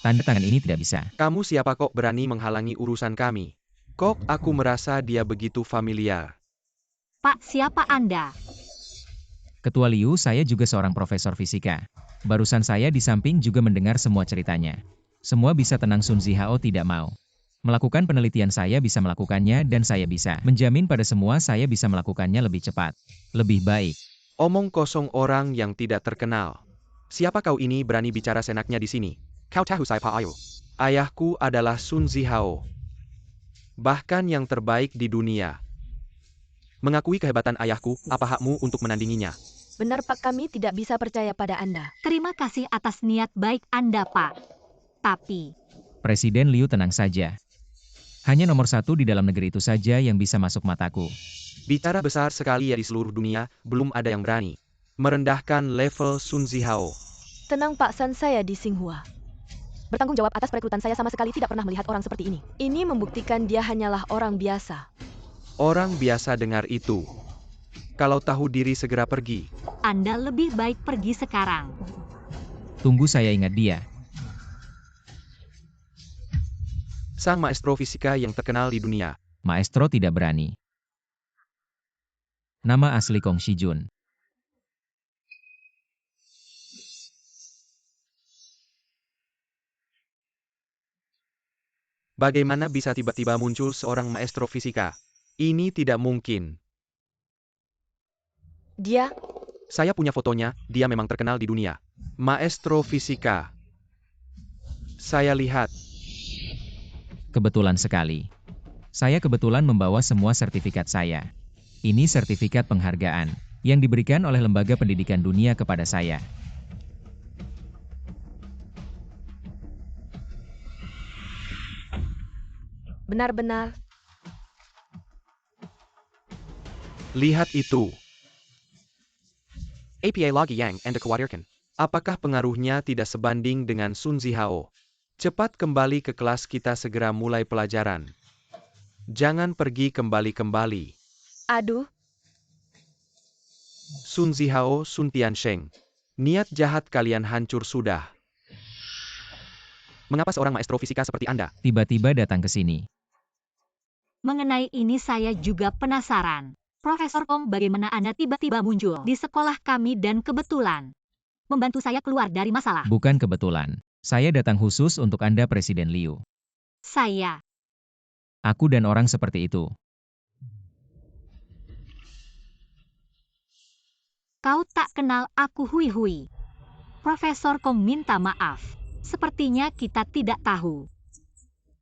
Tanda tangan ini tidak bisa. Kamu siapa kok berani menghalangi urusan kami? Kok aku merasa dia begitu familiar. Pak, siapa Anda? Ketua Liu, saya juga seorang profesor fisika. Barusan saya di samping juga mendengar semua ceritanya. Semua bisa tenang, Sun Zihao tidak mau melakukan penelitian. Saya bisa melakukannya dan saya bisa menjamin pada semua saya bisa melakukannya lebih cepat, lebih baik. Omong kosong, orang yang tidak terkenal. Siapa kau ini berani bicara senaknya di sini? Kau tahu siapa ayo? Ayahku adalah Sun Zihao. Bahkan yang terbaik di dunia. Mengakui kehebatan ayahku, apa hakmu untuk menandinginya? Benar Pak, kami tidak bisa percaya pada Anda. Terima kasih atas niat baik Anda, Pak. Tapi Presiden Liu, tenang saja. Hanya nomor 1 di dalam negeri itu saja yang bisa masuk mataku. Bicara besar sekali ya, di seluruh dunia, belum ada yang berani merendahkan level Sun Zihao. Tenang Pak San, saya di Tsinghua. Bertanggung jawab atas perekrutan, saya sama sekali tidak pernah melihat orang seperti ini. Ini membuktikan dia hanyalah orang biasa. Orang biasa, dengar itu. Kalau tahu diri segera pergi. Anda lebih baik pergi sekarang. Tunggu, saya ingat dia. Sang maestro fisika yang terkenal di dunia. Maestro tidak berani. Nama asli Kong Shijun. Bagaimana bisa tiba-tiba muncul seorang maestro fisika? Ini tidak mungkin. Dia, Saya punya fotonya, dia memang terkenal di dunia. Maestro fisika. Saya lihat. Kebetulan sekali. Saya kebetulan membawa semua sertifikat saya. Ini sertifikat penghargaan yang diberikan oleh lembaga pendidikan dunia kepada saya. benar-benar. Lihat itu. APA Lagi Yang Anda khawatirkan. Apakah pengaruhnya tidak sebanding dengan Sun Zihao? Cepat kembali ke kelas, kita segera mulai pelajaran. Jangan pergi kembali-kembali. Aduh, Sun Zihao, Sun Tiansheng. Niat jahat kalian hancur sudah. Mengapa seorang maestro fisika seperti Anda? Tiba-tiba datang ke sini. Mengenai ini saya juga penasaran. Profesor Kong, bagaimana Anda tiba-tiba muncul di sekolah kami dan kebetulan membantu saya keluar dari masalah? Bukan kebetulan. Saya datang khusus untuk Anda, Presiden Liu. Saya, Aku dan orang seperti itu. kau tak kenal aku, Hui Hui. Profesor Kong minta maaf. Sepertinya kita tidak tahu.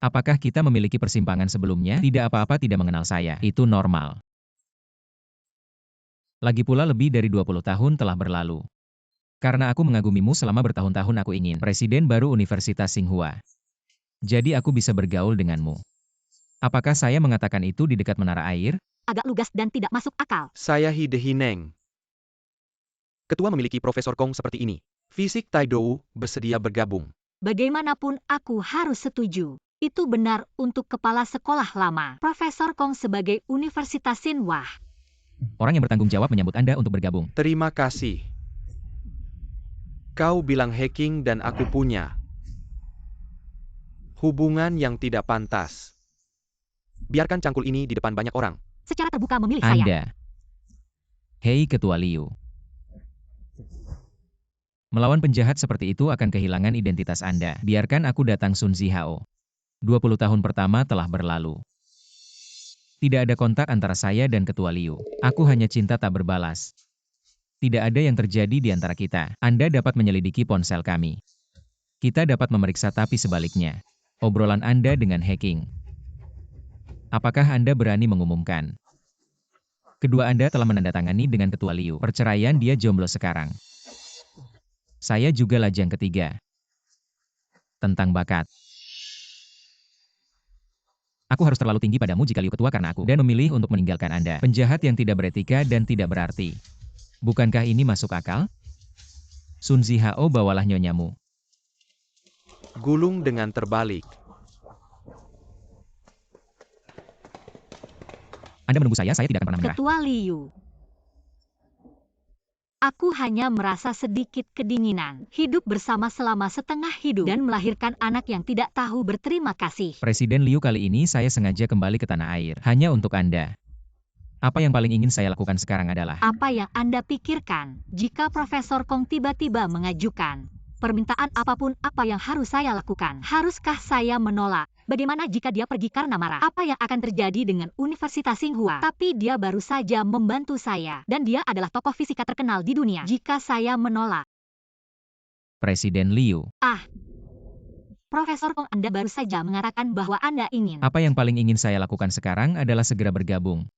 Apakah kita memiliki persimpangan sebelumnya? Tidak, apa-apa, tidak mengenal saya. Itu normal. Lagi pula lebih dari 20 tahun telah berlalu. Karena aku mengagumimu selama bertahun-tahun, aku ingin presiden baru Universitas Tsinghua. Jadi aku bisa bergaul denganmu. Apakah saya mengatakan itu di dekat menara air? Agak lugas dan tidak masuk akal. Saya Hidehineng. Ketua memiliki Profesor Kong seperti ini. Fisik Taidou bersedia bergabung. Bagaimanapun aku harus setuju. Itu benar untuk kepala sekolah lama. Profesor Kong sebagai Universitas Tsinghua. Orang yang bertanggung jawab menyambut Anda untuk bergabung. Terima kasih. Kau bilang hacking dan aku punya hubungan yang tidak pantas. Biarkan cangkul ini di depan banyak orang. Secara terbuka memilih saya. Anda. Hei Ketua Liu. Melawan penjahat seperti itu akan kehilangan identitas Anda. Biarkan aku datang, Sun Zihao. 20 tahun pertama telah berlalu. Tidak ada kontak antara saya dan Ketua Liu. Aku hanya cinta tak berbalas. Tidak ada yang terjadi di antara kita. Anda dapat menyelidiki ponsel kami. Kita dapat memeriksa, tapi sebaliknya. Obrolan Anda dengan hacking. Apakah Anda berani mengumumkan? Kedua Anda telah menandatangani dengan Ketua Liu. Perceraian, dia jomblo sekarang. Saya juga lajang ketiga. Tentang bakat. Aku harus terlalu tinggi padamu jika Liu Ketua karena aku dan memilih untuk meninggalkan Anda. Penjahat yang tidak beretika dan tidak berarti. Bukankah ini masuk akal? Sun Zihao, bawalah nyonyamu. Gulung dengan terbalik. Anda menunggu saya tidak akan pernah menyerah. Ketua Liu. Aku hanya merasa sedikit kedinginan. Hidup bersama selama setengah hidup dan melahirkan anak yang tidak tahu berterima kasih. Presiden Liu, kali ini saya sengaja kembali ke tanah air. Hanya untuk Anda. Apa yang paling ingin saya lakukan sekarang adalah... Apa yang Anda pikirkan jika Profesor Kong tiba-tiba mengajukan permintaan apapun, apa yang harus saya lakukan? Haruskah saya menolak? Bagaimana jika dia pergi karena marah? Apa yang akan terjadi dengan Universitas Tsinghua? Tapi dia baru saja membantu saya, dan dia adalah tokoh fisika terkenal di dunia. Jika saya menolak, Presiden Liu, Profesor Kong, Anda baru saja mengatakan bahwa Anda ingin. apa yang paling ingin saya lakukan sekarang adalah segera bergabung.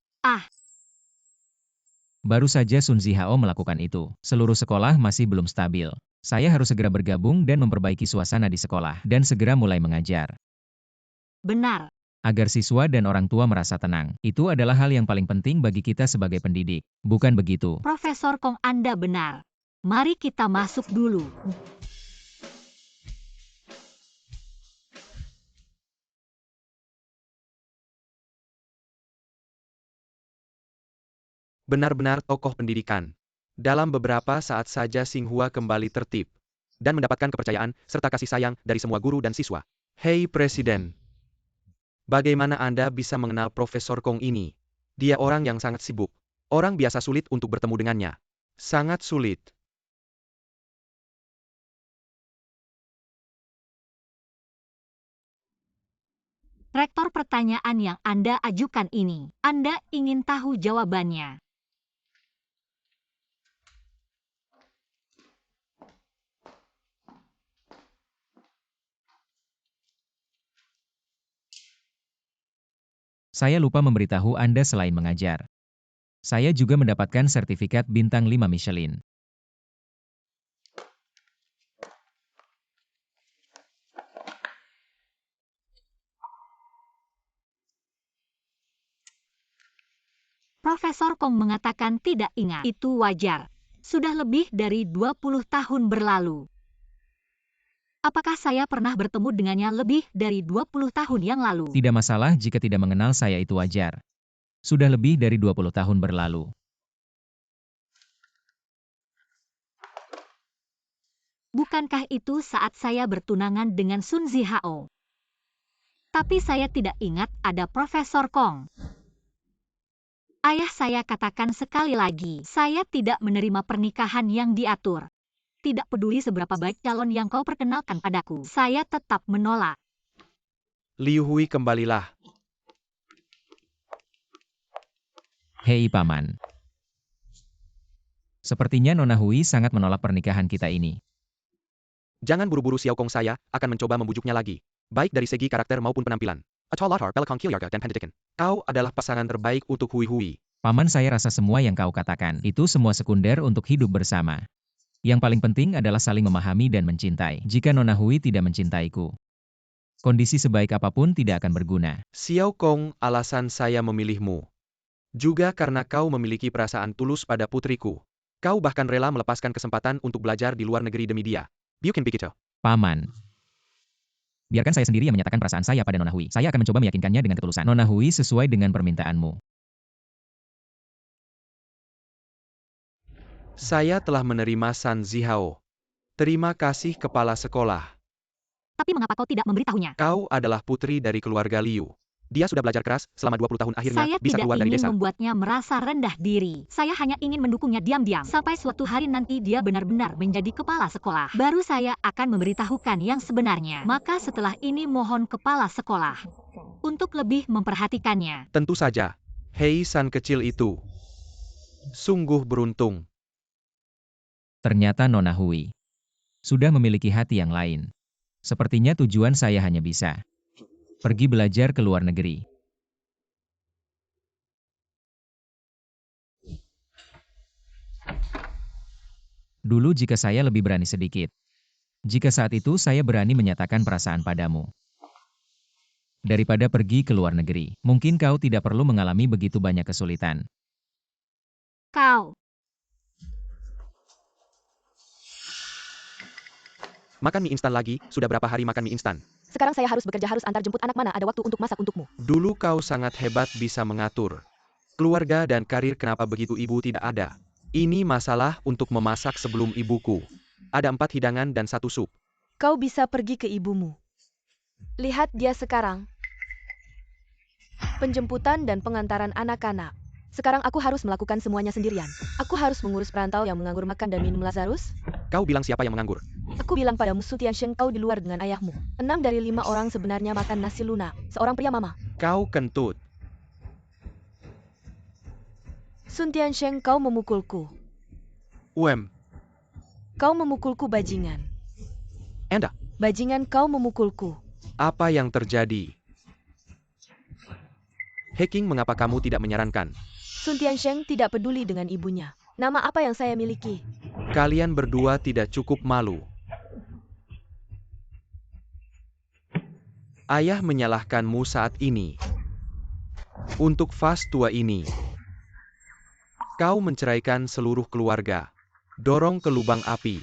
Baru saja Sun Zihao melakukan itu. Seluruh sekolah masih belum stabil. Saya harus segera bergabung dan memperbaiki suasana di sekolah, dan segera mulai mengajar. Benar. Agar siswa dan orang tua merasa tenang. Itu adalah hal yang paling penting bagi kita sebagai pendidik. Bukan begitu? Profesor Kong, Anda benar. Mari kita masuk dulu. Benar-benar tokoh pendidikan. Dalam beberapa saat saja Xinghua kembali tertib dan mendapatkan kepercayaan serta kasih sayang dari semua guru dan siswa. Hei Presiden, bagaimana Anda bisa mengenal Profesor Kong ini? Dia orang yang sangat sibuk. Orang biasa sulit untuk bertemu dengannya. Sangat sulit. Rektor, pertanyaan yang Anda ajukan ini, Anda ingin tahu jawabannya. Saya lupa memberitahu Anda selain mengajar. Saya juga mendapatkan sertifikat bintang 5 Michelin. Profesor Kong mengatakan tidak ingat. Itu wajar. Sudah lebih dari 20 tahun berlalu. Apakah saya pernah bertemu dengannya lebih dari 20 tahun yang lalu? Tidak masalah jika tidak mengenal saya, itu wajar. Sudah lebih dari 20 tahun berlalu. Bukankah itu saat saya bertunangan dengan Sun Zihao? Tapi saya tidak ingat ada Profesor Kong. Ayah saya katakan sekali lagi, saya tidak menerima pernikahan yang diatur. Tidak peduli seberapa baik calon yang kau perkenalkan padaku, saya tetap menolak. Liu Hui, kembalilah. Hei Paman. Sepertinya Nona Hui sangat menolak pernikahan kita ini. Jangan buru-buru, Xiao Kong, saya akan mencoba membujuknya lagi. Baik dari segi karakter maupun penampilan. A tall Lotar, Pelakong Kilyarga, dan Pendetiken. Kau adalah pasangan terbaik untuk Hui Hui. Paman, saya rasa semua yang kau katakan itu semua sekunder untuk hidup bersama. Yang paling penting adalah saling memahami dan mencintai. Jika Nona Hui tidak mencintaiku, kondisi sebaik apapun tidak akan berguna. Xiao Kong, alasan saya memilihmu juga karena kau memiliki perasaan tulus pada putriku. Kau bahkan rela melepaskan kesempatan untuk belajar di luar negeri demi dia. Biukin Pikito. Paman, biarkan saya sendiri yang menyatakan perasaan saya pada Nona Hui. Saya akan mencoba meyakinkannya dengan ketulusan. Nona Hui, sesuai dengan permintaanmu. Saya telah menerima San Zihao. Terima kasih, kepala sekolah. Tapi mengapa kau tidak memberitahunya? Kau adalah putri dari keluarga Liu. Dia sudah belajar keras selama 20 tahun, akhirnya Saya bisa tidak keluar dari ingin desa. membuatnya merasa rendah diri. Saya hanya ingin mendukungnya diam-diam. Sampai suatu hari nanti dia benar-benar menjadi kepala sekolah. Baru saya akan memberitahukan yang sebenarnya. Maka setelah ini mohon kepala sekolah untuk lebih memperhatikannya. Tentu saja. Hei San kecil itu. Sungguh beruntung. Ternyata Nona Hui sudah memiliki hati yang lain. Sepertinya tujuan saya hanya bisa pergi belajar ke luar negeri. Dulu jika saya lebih berani sedikit. Jika saat itu saya berani menyatakan perasaan padamu. Daripada pergi ke luar negeri, mungkin kau tidak perlu mengalami begitu banyak kesulitan. Kau. Makan mie instan lagi, sudah berapa hari makan mie instan? Sekarang saya harus bekerja, harus antar jemput anak, mana ada waktu untuk masak untukmu. Dulu kau sangat hebat bisa mengatur keluarga dan karir, kenapa begitu ibu tidak ada? Ini masalah untuk memasak sebelum ibuku. Ada 4 hidangan dan 1 sup. Kau bisa pergi ke ibumu. Lihat dia sekarang. Penjemputan dan pengantaran anak-anak. Sekarang aku harus melakukan semuanya sendirian. Aku harus mengurus perantau yang menganggur makan dan minum Lazarus. Kau bilang siapa yang menganggur? Aku bilang padamu, Su Tiansheng, kau di luar dengan ayahmu. 6 dari 5 orang sebenarnya makan nasi lunak. Seorang pria, mama. Kau kentut. Sun Tiansheng, kau memukulku. Kau memukulku, bajingan. Anda, Bajingan, kau memukulku. apa yang terjadi? Heking, mengapa kamu tidak menyarankan? Sun Tiansheng tidak peduli dengan ibunya. Nama apa yang saya miliki? Kalian berdua tidak cukup malu. Ayah menyalahkanmu saat ini. Untuk fase tua ini, kau menceraikan seluruh keluarga. Dorong ke lubang api.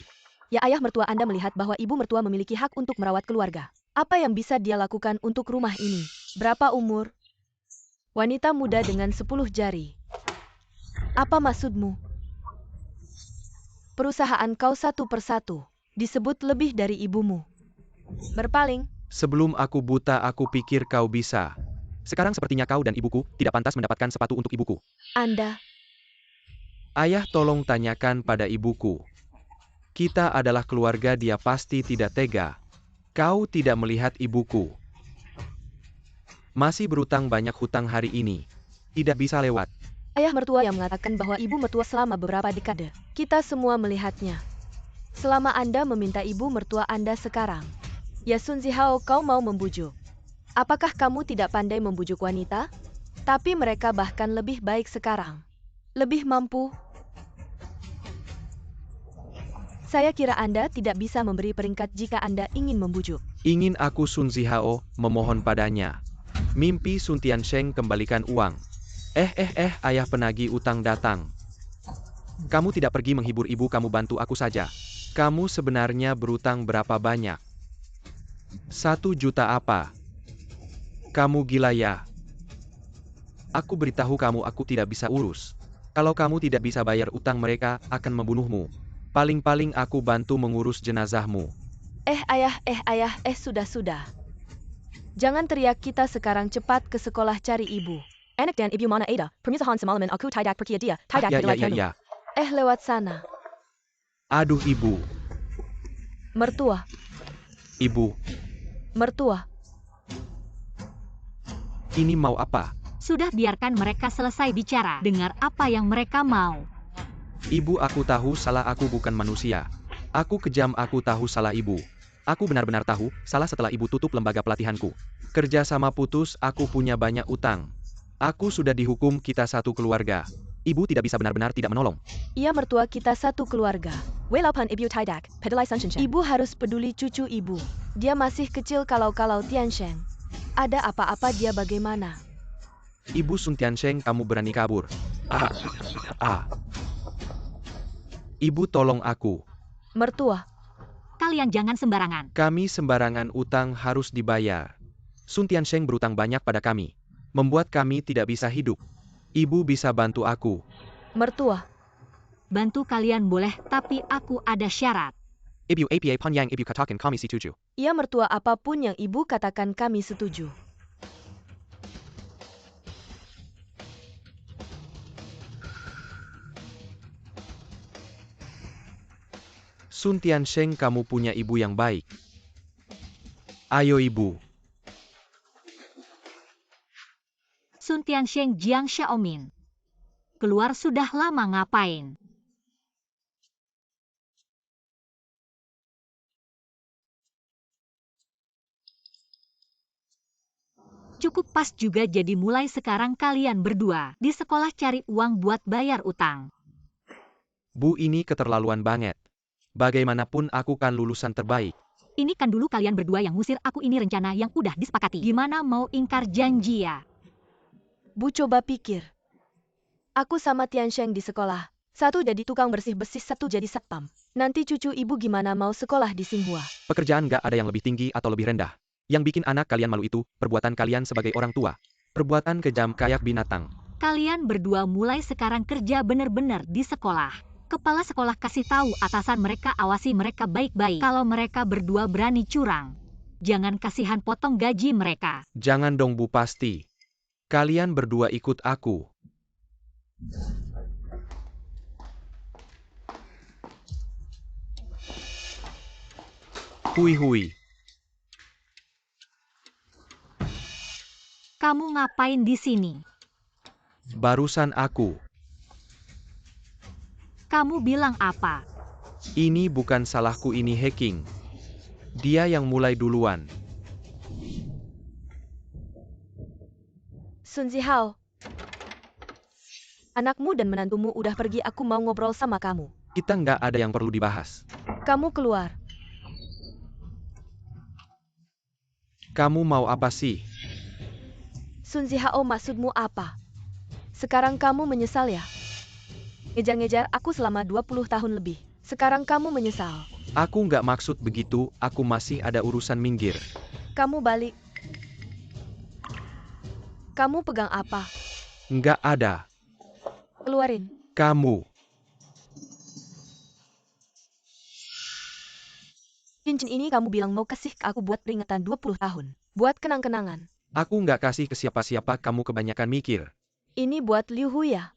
Ya, ayah mertua Anda melihat bahwa ibu mertua memiliki hak untuk merawat keluarga. Apa yang bisa dia lakukan untuk rumah ini? Berapa umur? Wanita muda dengan 10 jari. Apa maksudmu? Perusahaan kau satu persatu disebut lebih dari ibumu. Berpaling. Sebelum aku buta aku pikir kau bisa. Sekarang sepertinya kau dan ibuku tidak pantas mendapatkan sepatu untuk ibuku. Anda, Ayah tolong tanyakan pada ibuku. Kita adalah keluarga, dia pasti tidak tega. Kau tidak melihat ibuku. Masih berutang banyak hutang hari ini. Tidak bisa lewat. ayah mertua yang mengatakan bahwa ibu mertua selama beberapa dekade. Kita semua melihatnya. Selama Anda meminta ibu mertua Anda sekarang. Ya Sun Zihao, kau mau membujuk. Apakah kamu tidak pandai membujuk wanita? Tapi mereka bahkan lebih baik sekarang. Lebih mampu. Saya kira Anda tidak bisa memberi peringkat jika Anda ingin membujuk. Ingin aku Sun Zihao memohon padanya. Mimpi Sun Tiansheng kembalikan uang. Ayah penagih utang datang. Kamu tidak pergi menghibur ibu, kamu bantu aku saja. Kamu sebenarnya berutang berapa banyak? 1 juta apa? Kamu gila ya? Aku beritahu kamu aku tidak bisa urus. Kalau kamu tidak bisa bayar utang mereka akan membunuhmu. Paling-paling aku bantu mengurus jenazahmu. Ayah, sudah. Jangan teriak, kita sekarang cepat ke sekolah cari ibu. Enak dan ibu mana ada? Permisahan semalaman aku tidak pergi dia. Ya. Lewat sana. Aduh ibu. Mertua. Ibu, Mertua. ini mau apa? Sudah, biarkan mereka selesai bicara. Dengar apa yang mereka mau. Ibu, aku tahu salah, aku bukan manusia. Aku kejam, aku tahu salah ibu. Aku benar-benar tahu salah setelah ibu tutup lembaga pelatihanku. Kerja sama putus, aku punya banyak utang. Aku sudah dihukum, kita satu keluarga. Ibu tidak bisa benar-benar tidak menolong. Ia mertua kita satu keluarga. Ibu harus peduli cucu ibu. Dia masih kecil kalau Tiansheng. Ada apa-apa dia bagaimana? Ibu Sun Tiansheng, kamu berani kabur. Ibu tolong aku. Mertua. Kalian jangan sembarangan. Kami sembarangan, utang harus dibayar. Sun Tiansheng berutang banyak pada kami. Membuat kami tidak bisa hidup. Ibu bisa bantu aku. Mertua. Bantu kalian boleh, tapi aku ada syarat. Ibu apa pun yang ibu katakan kami setuju. Ia mertua, apapun yang ibu katakan kami setuju. Sun Tiansheng, kamu punya ibu yang baik. Ayo ibu. Sun Tiansheng, Jiang Xiaomin. Keluar sudah lama, ngapain? Cukup pas juga, jadi mulai sekarang kalian berdua di sekolah cari uang buat bayar utang. Bu, ini keterlaluan banget. Bagaimanapun aku kan lulusan terbaik. Ini kan dulu kalian berdua yang ngusir aku, ini rencana yang udah disepakati. Gimana mau ingkar janji ya? Bu, coba pikir. Aku sama Tiansheng di sekolah. Satu jadi tukang bersih-bersih, satu jadi satpam. Nanti cucu ibu gimana mau sekolah di Xinhua? Pekerjaan gak ada yang lebih tinggi atau lebih rendah. Yang bikin anak kalian malu itu perbuatan kalian sebagai orang tua. Perbuatan kejam kayak binatang. Kalian berdua mulai sekarang kerja bener-bener di sekolah. Kepala sekolah kasih tahu atasan mereka, awasi mereka baik-baik. Kalau mereka berdua berani curang, jangan kasihan potong gaji mereka. Jangan dong Bu, pasti. Kalian berdua ikut aku. Hui. Kamu ngapain di sini? Barusan aku. Kamu bilang apa? Ini bukan salahku, ini hacking. Dia yang mulai duluan. Sun Zihao. Anakmu dan menantumu udah pergi, aku mau ngobrol sama kamu. Kita nggak ada yang perlu dibahas. Kamu keluar. Kamu mau apa sih? Sun Zihao, maksudmu apa? Sekarang kamu menyesal ya? Ngejar-ngejar aku selama 20 tahun lebih. Sekarang kamu menyesal. Aku nggak maksud begitu, aku masih ada urusan, minggir. Kamu balik. Kamu pegang apa? Nggak ada. Keluarin. Kamu. Cincin ini kamu bilang mau kasih ke aku buat peringatan 20 tahun. Buat kenang-kenangan. Aku nggak kasih ke siapa-siapa, kamu kebanyakan mikir. Ini buat Liu Hui ya?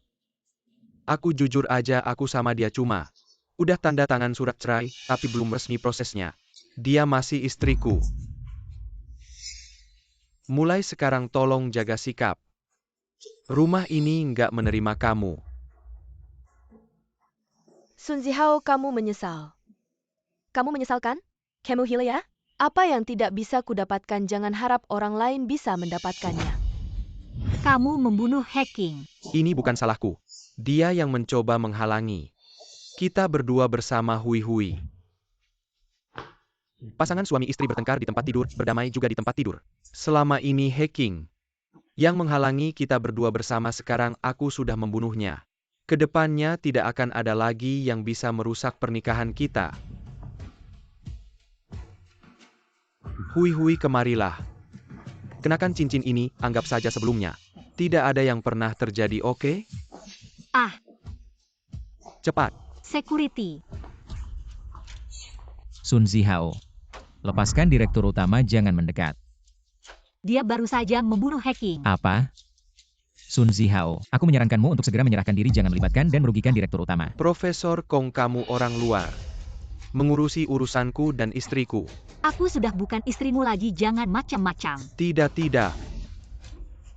Aku jujur aja, aku sama dia cuma udah tanda tangan surat cerai, tapi belum resmi prosesnya. Dia masih istriku. Mulai sekarang tolong jaga sikap. Rumah ini nggak menerima kamu. Sun Zihao, kamu menyesal. Kamu menyesalkan? Kamu hile ya? Apa yang tidak bisa kudapatkan jangan harap orang lain bisa mendapatkannya. Kamu membunuh Hacking. Ini bukan salahku. Dia yang mencoba menghalangi. Kita berdua bersama Hui Hui. Pasangan suami istri bertengkar di tempat tidur, berdamai juga di tempat tidur. Selama ini Hacking yang menghalangi kita berdua bersama, sekarang aku sudah membunuhnya. Kedepannya tidak akan ada lagi yang bisa merusak pernikahan kita. Hui Hui, kemarilah. Kenakan cincin ini, anggap saja sebelumnya. Tidak ada yang pernah terjadi, oke? Ah, Cepat. security. Sun Zihao. Lepaskan direktur utama, jangan mendekat. Dia baru saja membunuh Hacking. Apa? Sun Zihao, aku menyarankanmu untuk segera menyerahkan diri, jangan melibatkan dan merugikan direktur utama. Profesor Kong, kamu orang luar. Mengurusi urusanku dan istriku. Aku sudah bukan istrimu lagi, jangan macam-macam. Tidak.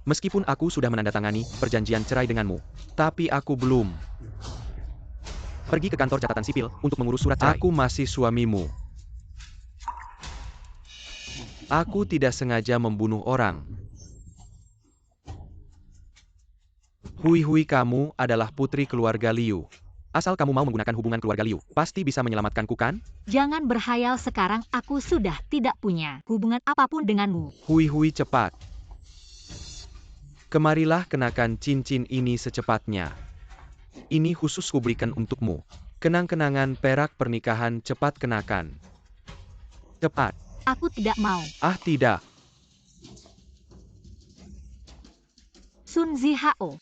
Meskipun aku sudah menandatangani perjanjian cerai denganmu, tapi aku belum pergi ke kantor catatan sipil untuk mengurus surat cerai. Aku masih suamimu. Aku tidak sengaja membunuh orang. Hui Hui, kamu adalah putri keluarga Liu. Asal kamu mau menggunakan hubungan keluarga Liu, pasti bisa menyelamatkanku kan? Jangan berhayal, sekarang aku sudah tidak punya hubungan apapun denganmu. Hui Hui, cepat. Kemarilah, kenakan cincin ini secepatnya. Ini khusus kuberikan untukmu. Kenang-kenangan perak pernikahan, cepat kenakan. Cepat. Aku tidak mau. Ah, tidak. Sun Zihao.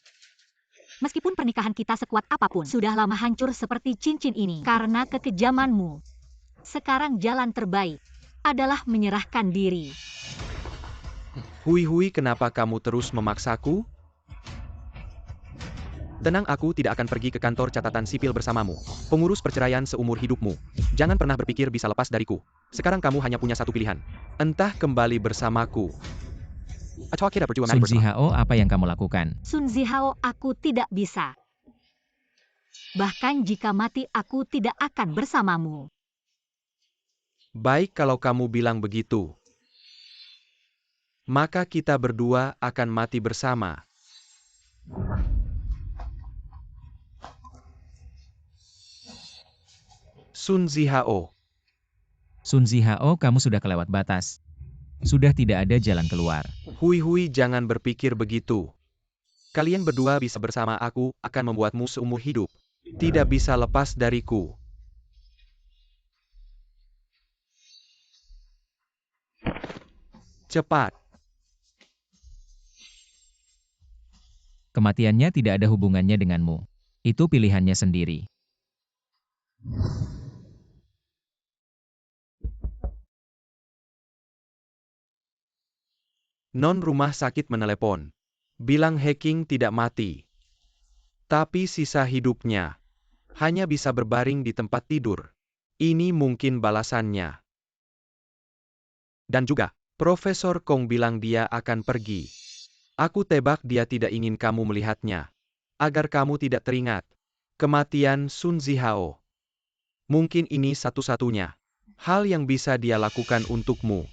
Meskipun pernikahan kita sekuat apapun, sudah lama hancur seperti cincin ini karena kekejamanmu. Sekarang jalan terbaik adalah menyerahkan diri. Hui Hui, kenapa kamu terus memaksaku? Tenang, aku tidak akan pergi ke kantor catatan sipil bersamamu. Pengurus perceraian seumur hidupmu. Jangan pernah berpikir bisa lepas dariku. Sekarang kamu hanya punya satu pilihan. Entah kembali bersamaku. Sun Zihao, apa yang kamu lakukan? Sun Zihao, aku tidak bisa. Bahkan jika mati, aku tidak akan bersamamu. Baik, kalau kamu bilang begitu. Maka kita berdua akan mati bersama. Sun Zihao. Sun Zihao, kamu sudah kelewat batas. Sudah tidak ada jalan keluar. Hui Hui, jangan berpikir begitu. Kalian berdua bisa bersama aku, akan membuatmu seumur hidup. Tidak bisa lepas dariku. Cepat. Kematiannya tidak ada hubungannya denganmu. Itu pilihannya sendiri. Non rumah sakit menelepon. Bilang Hacking tidak mati. Tapi sisa hidupnya hanya bisa berbaring di tempat tidur. Ini mungkin balasannya. Dan juga, Profesor Kong bilang dia akan pergi. Aku tebak dia tidak ingin kamu melihatnya. Agar kamu tidak teringat kematian Sun Zihao. Mungkin ini satu-satunya hal yang bisa dia lakukan untukmu.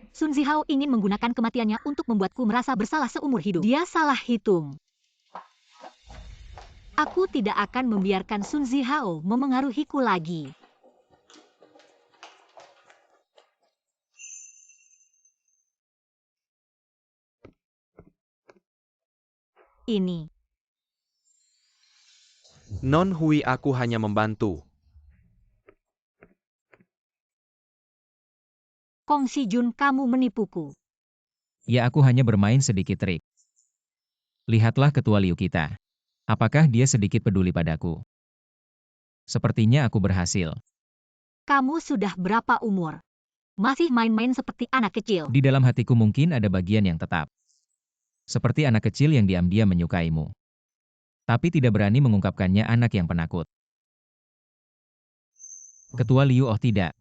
Sun Zihao ingin menggunakan kematiannya untuk membuatku merasa bersalah seumur hidup. Dia salah hitung. Aku tidak akan membiarkan Sun Zihao memengaruhiku lagi. Ini. Non Hui, aku hanya membantu. Kong Si Jun, kamu menipuku. Ya, aku hanya bermain sedikit trik. Lihatlah ketua Liu kita. Apakah dia sedikit peduli padaku? Sepertinya aku berhasil. Kamu sudah berapa umur? Masih main-main seperti anak kecil. Di dalam hatiku mungkin ada bagian yang tetap. Seperti anak kecil yang diam-diam menyukaimu. Tapi tidak berani mengungkapkannya anak yang penakut. Ketua Liu, oh tidak.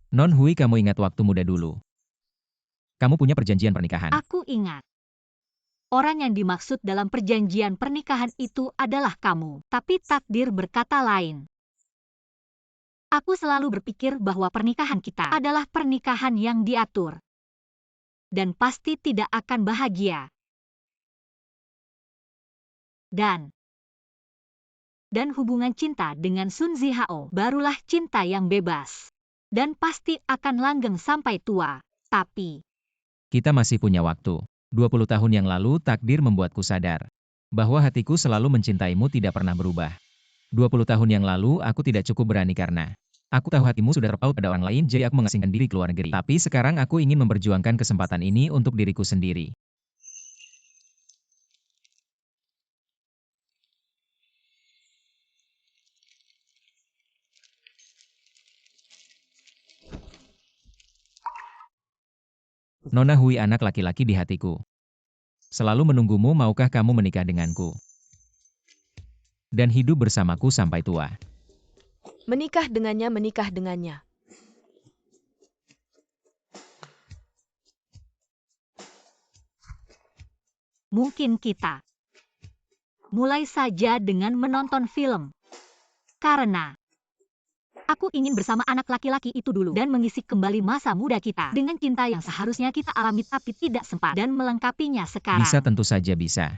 Non Hui, kamu ingat waktu muda dulu. Kamu punya perjanjian pernikahan. Aku ingat. Orang yang dimaksud dalam perjanjian pernikahan itu adalah kamu. Tapi takdir berkata lain. Aku selalu berpikir bahwa pernikahan kita adalah pernikahan yang diatur. Dan pasti tidak akan bahagia. Dan hubungan cinta dengan Sun Zihao barulah cinta yang bebas. Dan pasti akan langgeng sampai tua. Tapi Kita masih punya waktu. 20 tahun yang lalu takdir membuatku sadar bahwa hatiku selalu mencintaimu tidak pernah berubah. 20 tahun yang lalu aku tidak cukup berani karena aku tahu hatimu sudah terpaut pada orang lain, jadi aku mengasingkan diri ke luar negeri. Tapi sekarang aku ingin memperjuangkan kesempatan ini untuk diriku sendiri. Nona Hui, anak laki-laki di hatiku. Selalu menunggumu, maukah kamu menikah denganku? Dan hidup bersamaku sampai tua. Menikah dengannya, menikah dengannya. mungkin kita mulai saja dengan menonton film. Karena aku ingin bersama anak laki-laki itu dulu dan mengisi kembali masa muda kita dengan cinta yang seharusnya kita alami tapi tidak sempat dan melengkapinya sekarang. Bisa, tentu saja bisa.